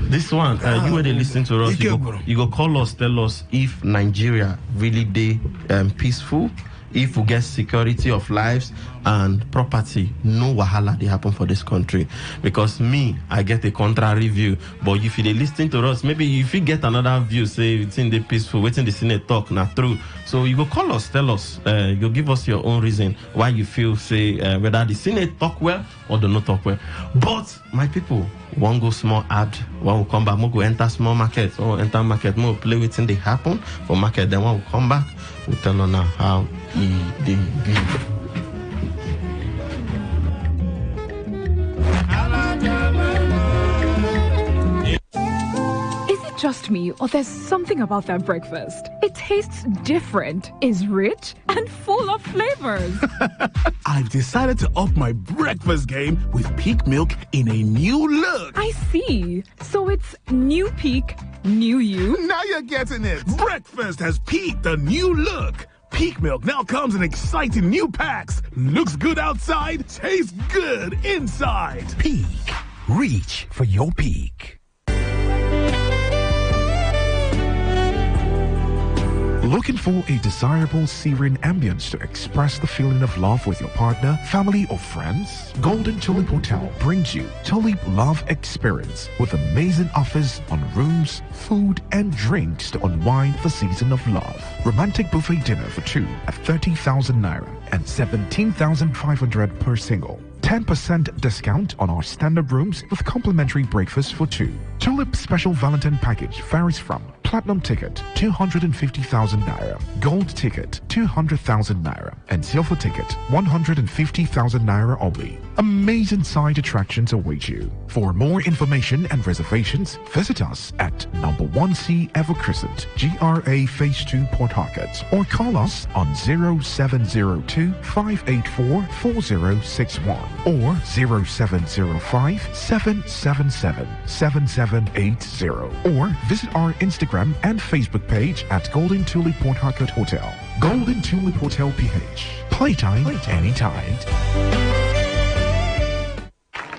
This one, you were listening to us. You go call us, tell us if Nigeria really dey peaceful, if we get security of lives and property, no wahala they happen for this country. Because me, I get a contrary view. But if they listen to us, maybe if you get another view, say it's in the peaceful, waiting the Senate talk, not true. So you go call us, tell us, you go give us your own reason why you feel, say, whether the Senate talk well or do not talk well. But my people, one go small ad, one will come back, more go enter small market, or enter market, more play waiting they happen for market, then one will come back, we'll tell on how they be. Just me, or there's something about that breakfast. It tastes different, is rich, and full of flavors. I've decided to up my breakfast game with Peak Milk in a new look. I see. So it's new Peak, new you. Now you're getting it. Breakfast has peaked a new look. Peak Milk now comes in exciting new packs. Looks good outside, tastes good inside. Peak. Reach for your peak. Looking for a desirable serene ambience to express the feeling of love with your partner, family, or friends? Golden Tulip Hotel brings you Tulip Love Experience with amazing offers on rooms, food, and drinks to unwind the season of love. Romantic buffet dinner for two at 30,000 naira and 17,500 per single. 10% discount on our standard rooms with complimentary breakfast for two. Tulip Special Valentine Package varies from Platinum Ticket, 250,000 naira, Gold Ticket, 200,000 naira, and Silver Ticket, 150,000 naira only. Amazing side attractions await you. For more information and reservations, visit us at number 1C Ever Crescent, GRA Phase 2 Port Harcourt, or call us on 0702 584 4061 or 0705 777 7780, or visit our Instagram and Facebook page at Golden Tulip Port Harcourt Hotel. Golden Tulip Hotel PH. Playtime anytime.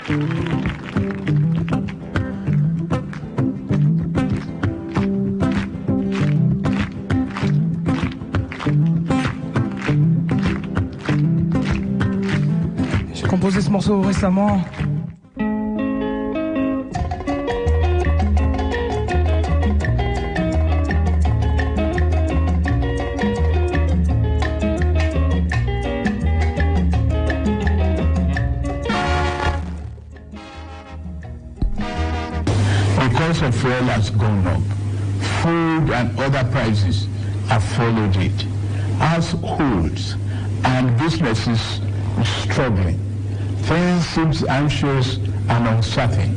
J'ai composé ce morceau récemment. Because of fuel has gone up, food and other prices have followed it. Households and businesses are struggling. Things seem anxious and uncertain.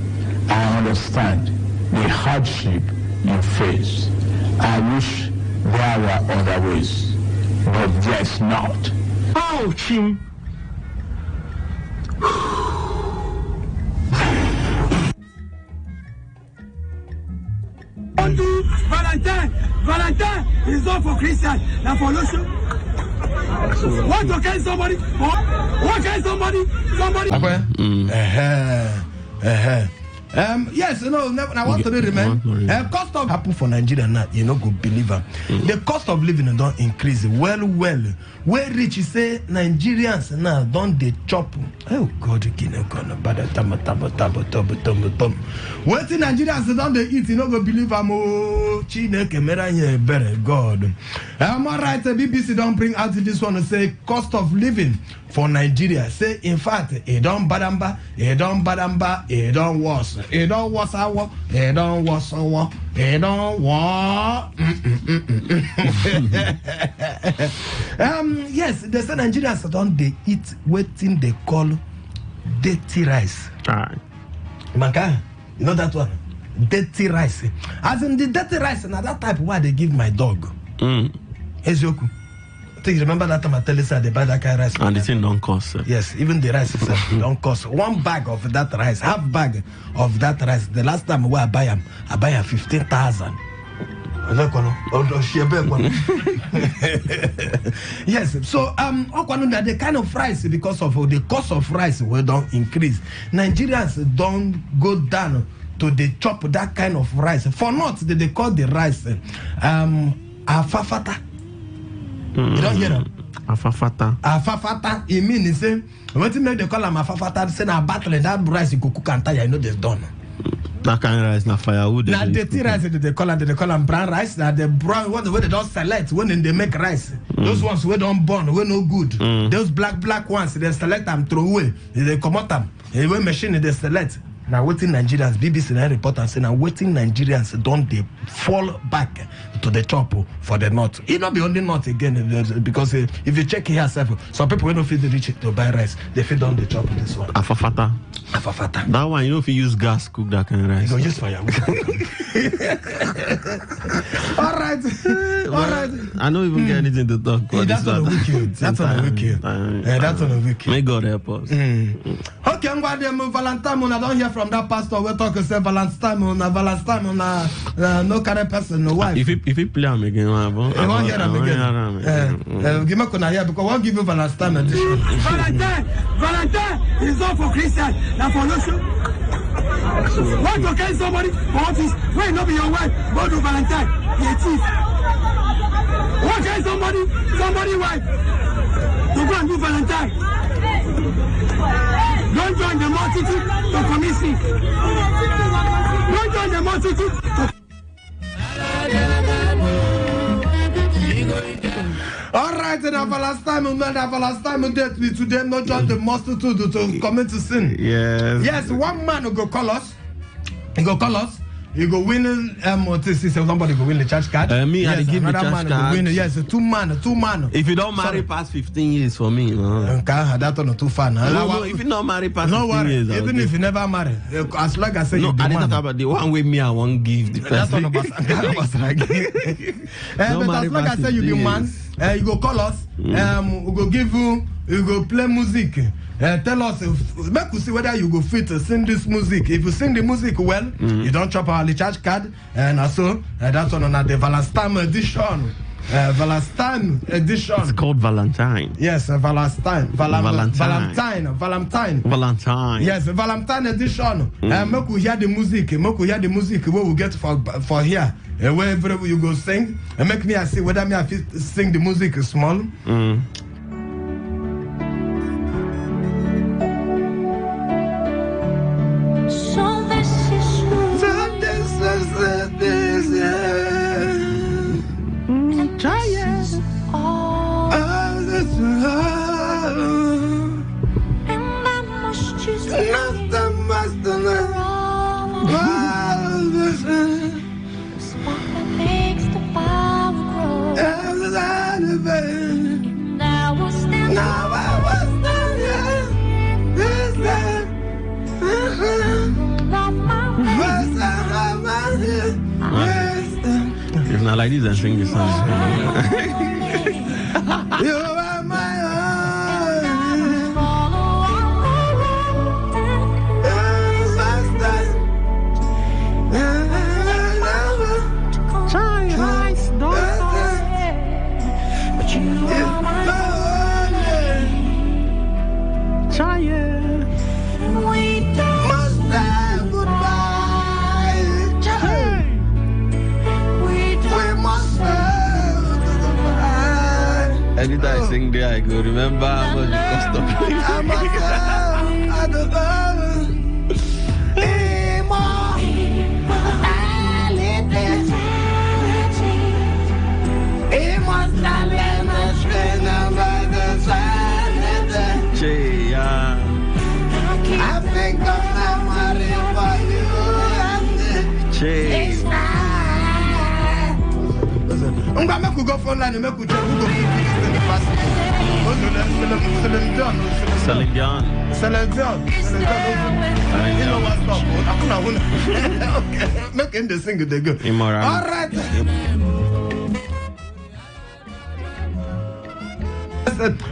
I understand the hardship you face. I wish there were other ways, but there's not. Oh, Chim. Valentine is not for Christian, not for Lucian. What can somebody? What can somebody? Yes, I want to remember. Cost of happen for Nigeria now, you know, go believe them. The cost of living don't increase. Well. Where rich you say Nigerians now don't they chop? Oh God, you can't go no bad tamo. What in Nigerians don't they eat? You know, go believe them. Oh, Chineke meranye better God. Am I right? The BBC don't bring out this one to say cost of living for Nigeria. Say in fact, it don't badamba, it don't worse. It don't worse our, it don't worse our, it don't war. Yes, the Nigerians don't they eat waiting they call dirty rice. Manka, you know that one? Dirty rice. As in the dirty rice, and that type why they give my dog. Ezioku. I think you remember that time I tell you they buy that kind of rice. And the thing don't cost. Yes, even the rice itself don't cost. One bag of that rice, half bag of that rice. The last time I buy them, 15,000. Yes, so the kind of rice, because of the cost of rice will don't increase. Nigerians don't go down to the chop that kind of rice. For not they call the rice afafata. You don't hear them? Afafata. It means say what you make they call them afafata. Say na battle that rice you cook and tire. You know they're done. That kind of rice na firewood. Now the tea rice they call them brown rice. Now the brown ones where they don't select when they make rice. Those ones we don't burn, we no good. Those black ones they select them throw away. They come out them. They machine they select. Now waiting Nigerians, BBC report and say now waiting Nigerians don't they fall back to the chop for the north. It not be only north again because if you check here yourself, some people will not feel the rich to buy rice. They feed on the chop this one. Afafata. That one, you know if you use gas cook that kind of rice. You go use fire. All right. I don't even get anything to talk about. That's on a weekend. That's on a weekend. That's on a weekend. May God help us. Okay, I'm going to Valentine. I don't hear from that pastor. We're talking say Valentine. No kind of person, no wife. If he play him again, I won't hear him again. Give me here because I won't give you Valentine edition. Valentine is not for Christian, not for Lucian. What you can somebody for office? Wait, not be your wife. Go to Valentine. Be a thief. What can somebody wife to go and do Valentine? Don't join the multitude to commit sin. Don't join the multitude to... All right, then last time date with today, not join the multitude to commit to sin. Yes, one man will go call us. You go win somebody go win the church card. Me, yes, I give the church card. Win, yes, two man. If you don't marry past 15 years for me, that one too far. No, if you don't marry past 15 years, even if you never marry, as long as you I didn't talk about the one way me I won't give the person. That's one but as long as you be man, you go call us. We go give you go play music. Tell us, make us see whether you go fit to sing this music. If you sing the music well, you don't chop our church card. And also, that's on the Valentine edition. Valentine edition. It's called Valentine. Yes, Valentine. Valentine. Yes, Valentine edition. Make we hear the music. Where we get for here. Wherever you go sing. And make me see whether me I sing the music small. If not like this, then sing this song. You are my Anytime I sing there, I go remember how much it cost to play. I'm going to go for line and make you go Selling John. You know what's up? Okay, making the single they go. Immoral. All right.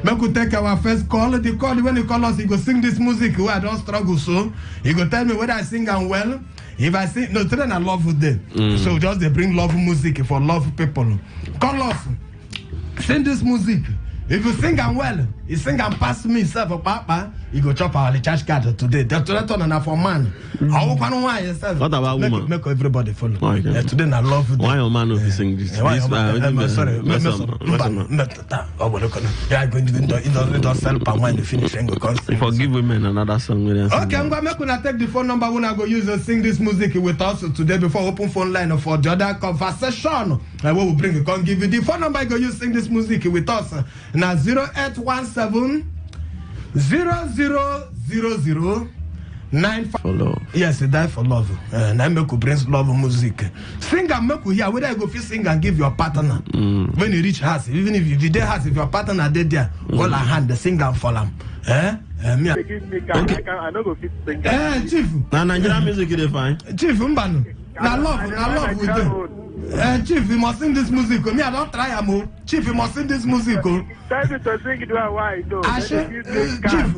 Make we take our first call. The call when you call us, you go sing this music. Where I don't struggle so. You go tell me whether I sing and well. If I sing, no, today I love them. So just they bring love music for love people. Call us. Sing this music. If you sing and well, you sing and pass me self or papa, you go chop our recharge card today. That's not for man. How can why yourself? What about woman? Make everybody follow. Okay. Today I love them. Why your man if you sing this? Sorry. It don't sell palm wine to finish because forgive women another song with us. Okay, I'm going to take the phone number when I go use to sing this music with us today before open phone line for the other conversation. I will bring it. Come give you the phone number I go use sing this music with us. Now 0817 0000 95. Follow. Yes, it die for love. And I make you bring love music. Sing and make you hear whether I go feel sing and give your partner. When you reach house, even if you dey house, if your partner dead there, hold a hand, the sing and follow him. Me. Okay. I don't go fit sing. Chief. Now Nigerian music is fine. Chief Mbanu. Now love with them. Chief, you must sing this music. Me, I don't try am. Chief, you must sing this music. Tell me to sing it why though.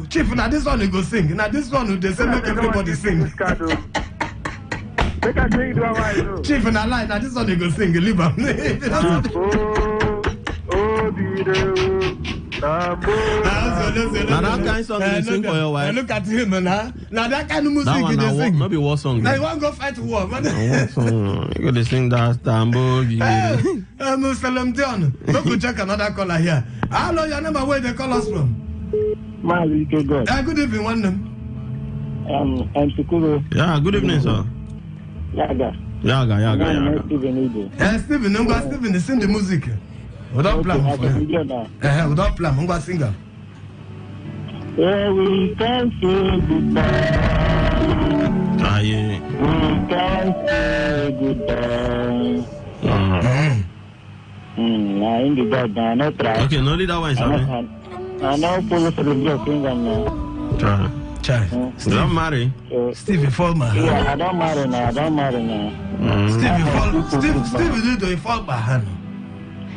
Chief, now this one you go sing. Now this one they say make everybody sing. Make I sing it why though. Chief, now line. Now this one you go sing. Leave him. Now that kind of song you sing for your wife. Look at him now. Now that kind of music you sing. Maybe war song. Now you want to go fight war. You go to sing that Tambo. Muslim John. Go check another caller here. Hello, your number where they call us from? Good evening, one name. I'm Sukuro. Yeah, good evening, sir. Yaga. Stephen, I'm going to Stephen, sing the music. Without plan. Without plan, I'm going to sing. We can say goodbye. Yeah. We can say goodbye. In the bed, I know try. Okay, no, that one is I know police will be singing now. Try. Don't marry. Stevie Fallman. Yeah, I don't marry now. Stevie do fall by hand.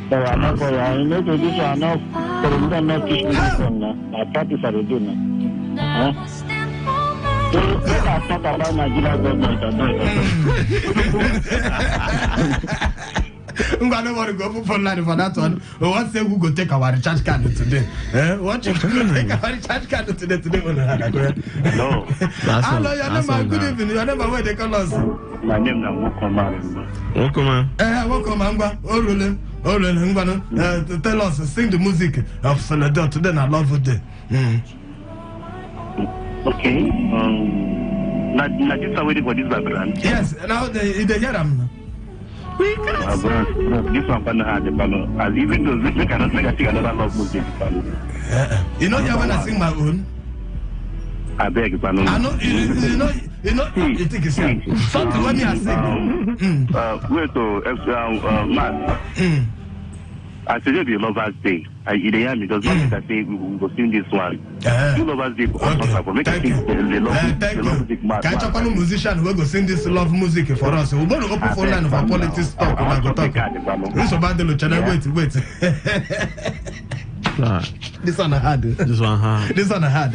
So I know for I know to this I know for you not teach me this one now. I practice I do now. So I talk about Nigeria government. I'm going to want to go for phone line for that one. What say we go take our recharge card today? What you go take our recharge card today? No. Hello, your name, good evening. Your name, where they call us? My name is Wokoma. Wokoma. Wokoma. Tell us, sing the music of Soledad today. I love it. Okay. Now this are waiting for this background. Yes. Now they hear them. This one can have the balance. As even though they cannot make I sing another love music. You know you wanna sing my own. I beg, I know. You think it's something when you are singing. Wait to Matt. I said it'll be Lover's Day. I hear me because one I say we will sing this one. Lover's Day. Make I sing the love music. Can I talk on a musician who will sing this love music for us? We're going to open phone line for politics talk. We're going to talk. This about the channel. Wait. This one hard. This one hard.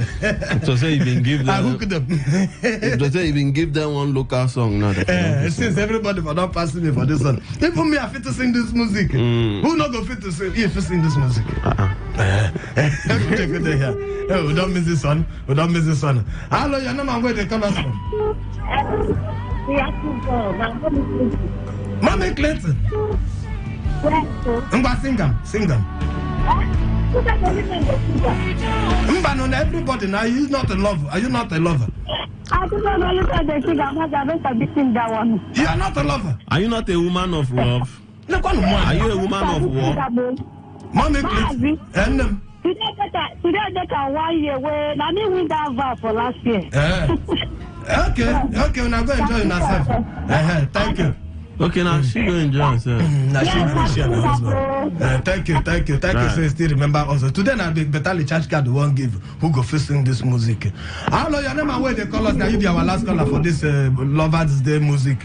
So say you been give them. I hooked them. So say you been give them one local song now. Since everybody for not passing me for this one. Even me, I fit to sing this music. Who not go fit to sing? If you sing this music. Check it here. We don't miss this one. Hello, your name and where they call us from? Mommy Clinton. Sing them. Everybody now, you not a lover. Are you not a lover? I don't know the sing. I'm not that one. You are not a lover. Are you not a woman of love? Are you a woman of war? Mommy, please. Today they can 1 year away. I mean, we that vow for last year. Okay. Now go enjoy yourself. Thank you. Okay, now she go enjoy herself. Thank you. So still remember also. Today now be better charge card won't give. Who go first sing this music? Hello, your name and where they call us now. You be our last caller for this Lovers Day music.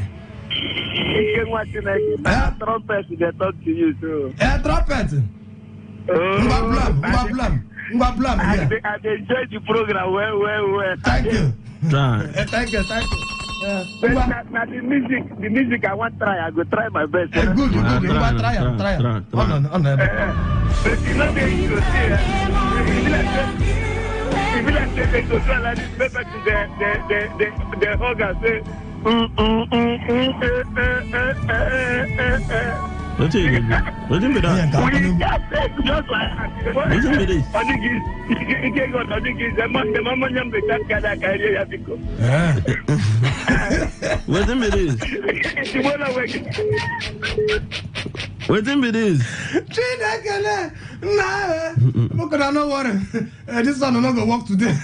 Trumpet, they talk to you too. Trumpet. Mbablam. I enjoyed the program well. Thank you. Thank you. Now the music I want to try. I go try my best. Good. Try. But you know they go see. If you like they go try like this, better to the hug and say. What do you mean? Just like that. What is it? This one not gonna work today.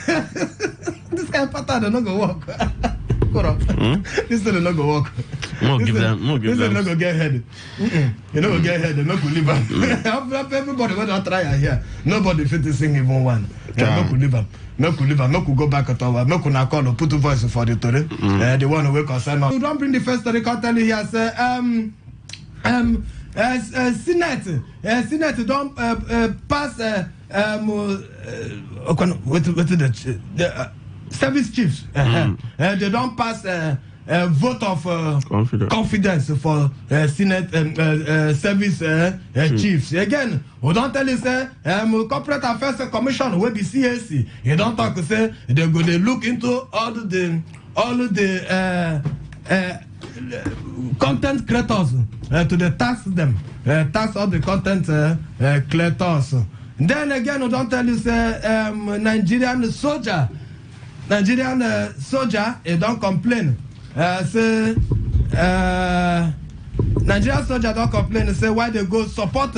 This kind of pattern not gonna work. This one not gonna work. Give them. This is not gonna get head. You know, get head. Not gonna leave them. Everybody will not try here. Nobody fit to sing even one. Not gonna leave them. Not could go back at all. Not could call or put a voice for the story. The one who will concern. You don't bring the first story. Can't tell you here. Say Senate don't pass the service chiefs. They don't pass vote of confidence for Senate service chiefs. Again, we don't tell you say corporate affairs commission will be CAC. You don't talk to say they're going to look into all the content creators to the tax them, tax all the content creators. Then again, we don't tell you say Nigerian soldier, he don't complain. Say Nigerian soldier don't complain. Say why they go support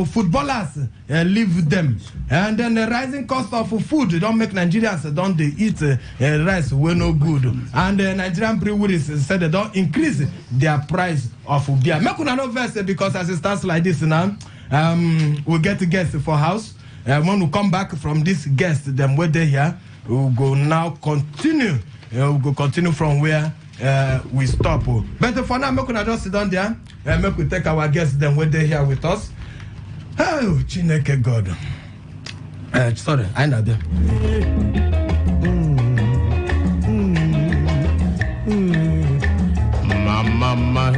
footballers, leave them. And then the rising cost of food don't make Nigerians don't they eat rice we no good. And the Nigerian breweries said they don't increase their price of beer. Make una no verse because as it stands like this now, we'll get guests for house. When we come back from this guest, them where they here, we'll go now continue. We'll go continue from where we stop. But for now, make una just sit down there and make we take our guests them where they here with us. Oh, Chineke God. Sorry, I know them. Mama.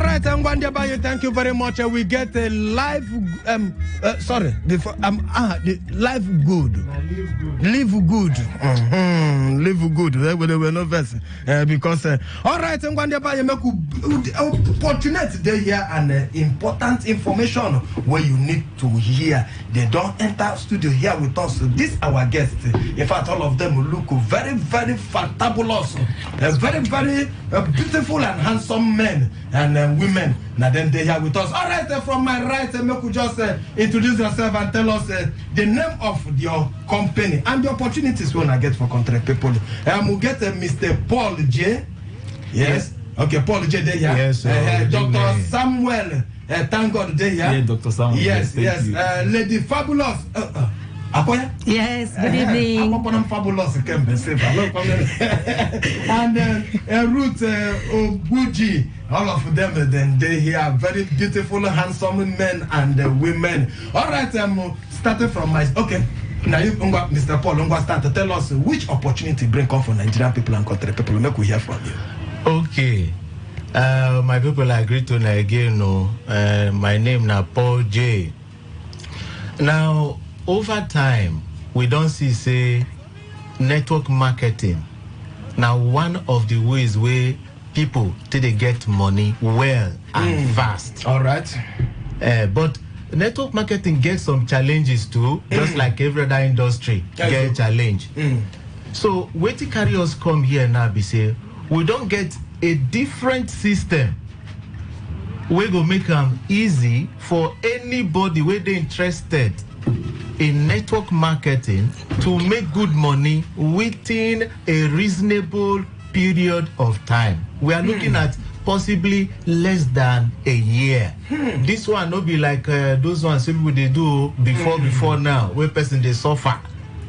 right, Ngwandiabayo, thank you very much. We get a live, the live good. Live good. Live good. There were no verse. Because, all right, Ngwandiabayo, make opportunity there here and important information where you need to hear. They don't enter studio here with us. This our guest. In fact, all of them look very, very fantabulous. Very, very beautiful and handsome men and women. Now then they here with us. All right, from my right, make you just introduce yourself and tell us the name of your company and the opportunities we want to get for country people. We'll get Mr. Paul J. Yes. Okay, Paul J. There here. Yes. Dr. Samuel. Thank God there here. Yeah, Dr. Samuel. Yes. Lady Fabulous. Akoya? Yes, good evening. I'm fabulous. And Ruth Obuji, all of them, then they here, very beautiful, handsome men and women. All right, starting from my, okay. Now you, Mr. Paul, start to tell us which opportunity bring come for Nigerian people and country people. Make we hear from you. Okay. My people agree to again. My name now Paul J. Now, over time, we don't see network marketing. Now, one of the ways where people they get money well and fast. All right. But network marketing gets some challenges too, just like every other industry get a challenge. So, where to carry us come here now, be say we don't get a different system. We go make them easy for anybody where they interested in network marketing to make good money within a reasonable period of time. We are looking at possibly less than a year. This one not be like those ones people they do before now, where person they suffer.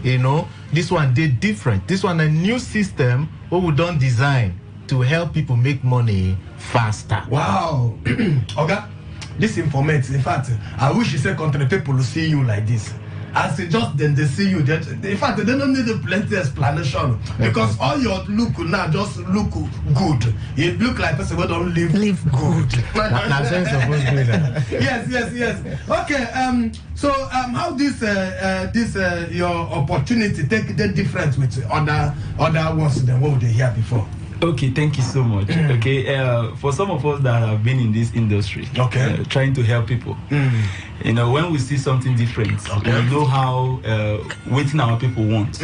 You know, this one they different. This one a new system what we don't design to help people make money faster. Wow. Okay. This informates. In fact, I wish you say country people will see you like this. As just then they see you, in fact they don't need a plenty explanation because all your look now just look good. You look like person who don't live good. Yes. Okay. So how this your opportunity take the difference with other ones than what they hear before? Okay, thank you so much. Okay, for some of us that have been in this industry, trying to help people, you know, when we see something different, we know how waiting our people want.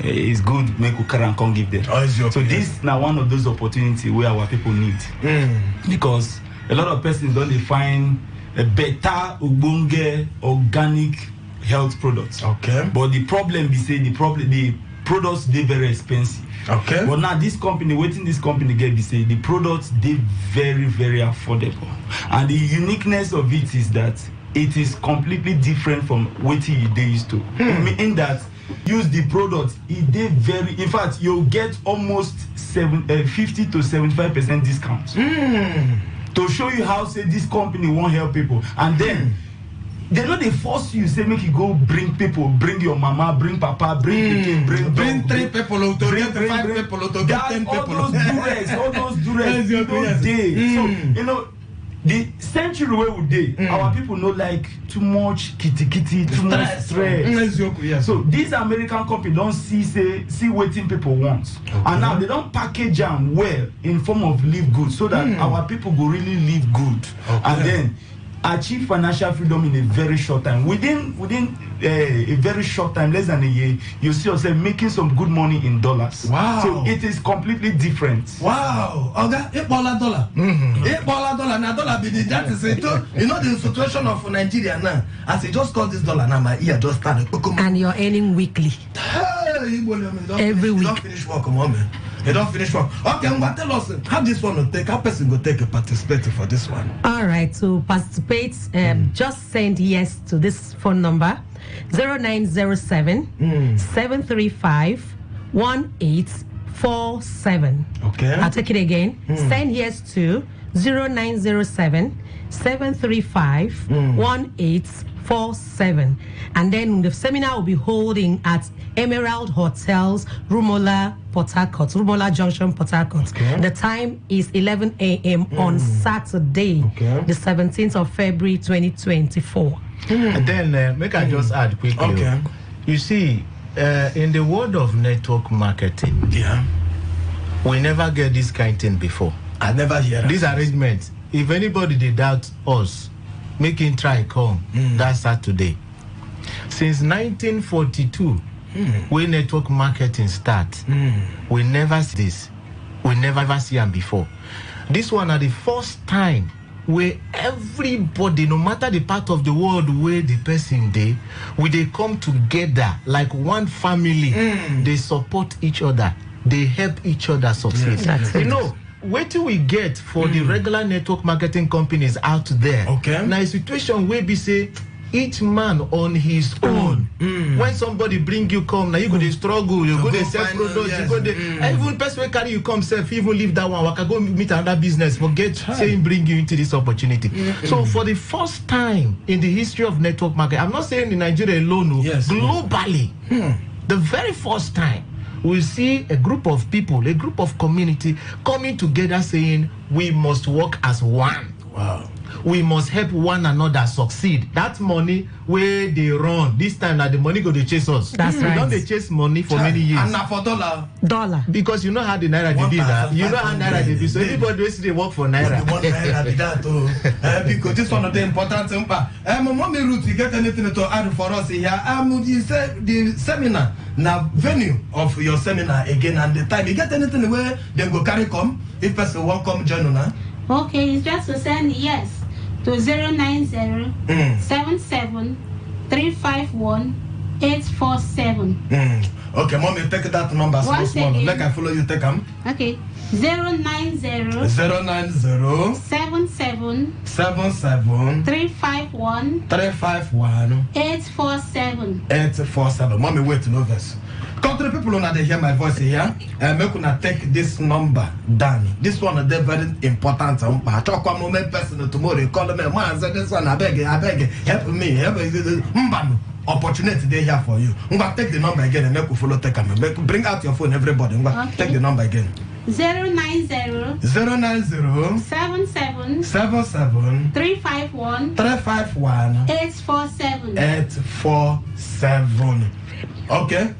It's good, make we carry and come give them. So this is now one of those opportunities where our people need, because a lot of persons don't find a better ubunge organic health products. But the problem is the products they very expensive. But now this company, this company get be say the products they very, very affordable. And the uniqueness of it is that it is completely different from what they used to. In that use the products, they very, in fact you'll get almost 50 to 75% discounts. To show you how say this company won't help people. And then they know they force you, say make you go bring people, bring your mama, bring papa, bring dog, bring 3 people, to get 5 people, to get 10 people. All those duress, those days. So, you know, the century where we did, our people know like too much kitty, too much stress. So these American company don't see waiting people want. And now they don't package them well in form of live good so that our people go really live good. And then achieve financial freedom in a very short time. Within a very short time, less than a year, you see yourself making some good money in dollars. Wow. So it is completely different. Wow. Okay, $8. $8 now dollar be that is it. You know the situation of Nigeria now. As you just call this dollar now, my ear just started. And you're earning weekly. Every week. You don't finish work, come on, man. You don't finish work. Okay, tell us how this one will take. How person will take a participate for this one? All right, to participate, just send yes to this phone number 0907 735 1847. Okay. I'll take it again. Send yes to 0907 735 1847. And then the seminar will be holding at Emerald Hotels, Rumola, Port Harcourt, Rumola Junction, Port Harcourt. Okay. The time is 11 a.m. on Saturday, the 17th of February 2024. And then, make I just add quickly. Okay. You see, in the world of network marketing, we never get this kind of thing before. I never hear this arrangement. If anybody did doubt us, make him try come that Saturday. Since 1942, when network marketing start, we never see this. We never ever see them before. This one are the first time where everybody, no matter the part of the world where the person they come together like one family. They support each other. They help each other succeed. You know, what do we get for the regular network marketing companies out there? Now a situation where we say each man on his own. When somebody bring you come, now you go to struggle, you go to sell products, you go to even person will carry you come self, even leave that one, can go meet another business, forget saying bring you into this opportunity. So for the first time in the history of network marketing, I'm not saying in Nigeria alone, globally, the very first time we see a group of people, a group of community coming together saying we must work as one. Wow. We must help one another succeed. That money where they run, this time that the money go to chase us. That's right. We don't they chase money for many years. And now for dollar. Because you know how the Naira they do that. You know how Naira they do. So anybody who they work for Naira. Because this one of the important thing. Mommy Ruth, you get anything to add for us here? You said the seminar, now venue of your seminar again and the time. You get anything where they go carry come? If person won't come join now. Okay, it's just to send yes to 090 77 351 847. Okay, mommy, take that number. Small. Like I follow you, take them. Okay, 090 77 351 847. 847. Mommy, wait to know this. Country people when they hear my voice here, make una take this number down. This one is very important. I talk one moment person tomorrow. Call me, man. Say this one. I beg, help me. Opportunity they here for you. Take the number again and make you follow. Take them. Bring out your phone, everybody. Take the number again. 090 77 351 847. 847. Okay,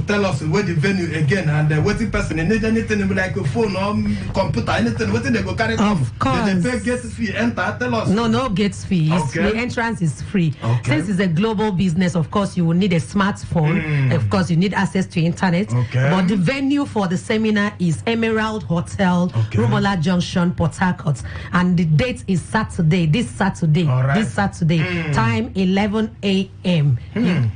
tell us where the venue again and what the person need anything like a phone or computer, anything, what they go carry. Of course. They pay gate fee, enter, tell us. No gate fees. Okay. The entrance is free. Okay. Since it's a global business, of course, you will need a smartphone. Of course, you need access to internet. Okay. But the venue for the seminar is Emerald Hotel, Rumola Junction, Port Harcourt. And the date is Saturday, this Saturday. This Saturday. Time 11 a.m.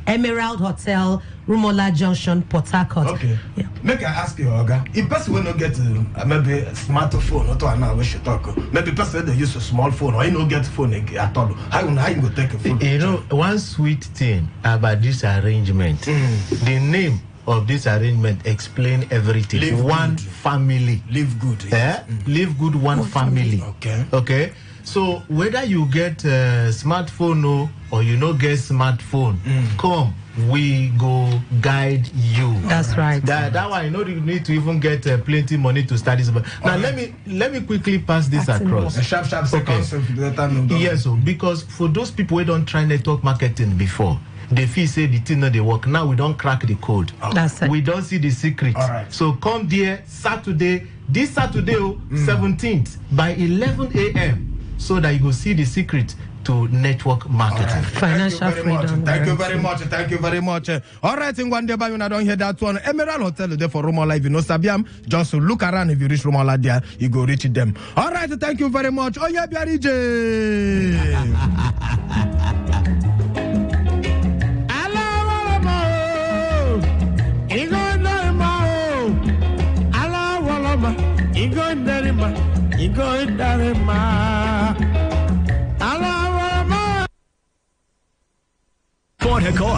Emerald Hotel, Rumola Junction, Port Harcourt. Okay. Yeah. Make I ask you, Oga. If person will not get maybe a smartphone, not an hour she talk. Maybe person they use a small phone or you don't get phone at all. How you go take a phone? You know, one sweet thing about this arrangement, the name of this arrangement explain everything. Live one good. Family. Live good. Yes. Live good, one family. Okay. So whether you get a smartphone or you no get smartphone, come. We go guide you. That's right. That one, you know, you need to even get plenty money to start this. Now, let me quickly pass this across. A sharp seconds. Yes, because for those people who don't try network marketing before, they feel say the thing no they work. Now we don't crack the code. That's it. We don't see the secret. Right. So come there Saturday, this Saturday, 17th by 11 a.m. so that you go see the secret to network marketing. Financial freedom. Thank you very much. Thank you very much. All right, in one day, but when I don't hear that one, Emerald Hotel there for Rumola. If you know Sabiam, just look around. If you reach Rumola there, you go reach them. All right, thank you very much. Oh yeah, Biarije. Port Harcourt.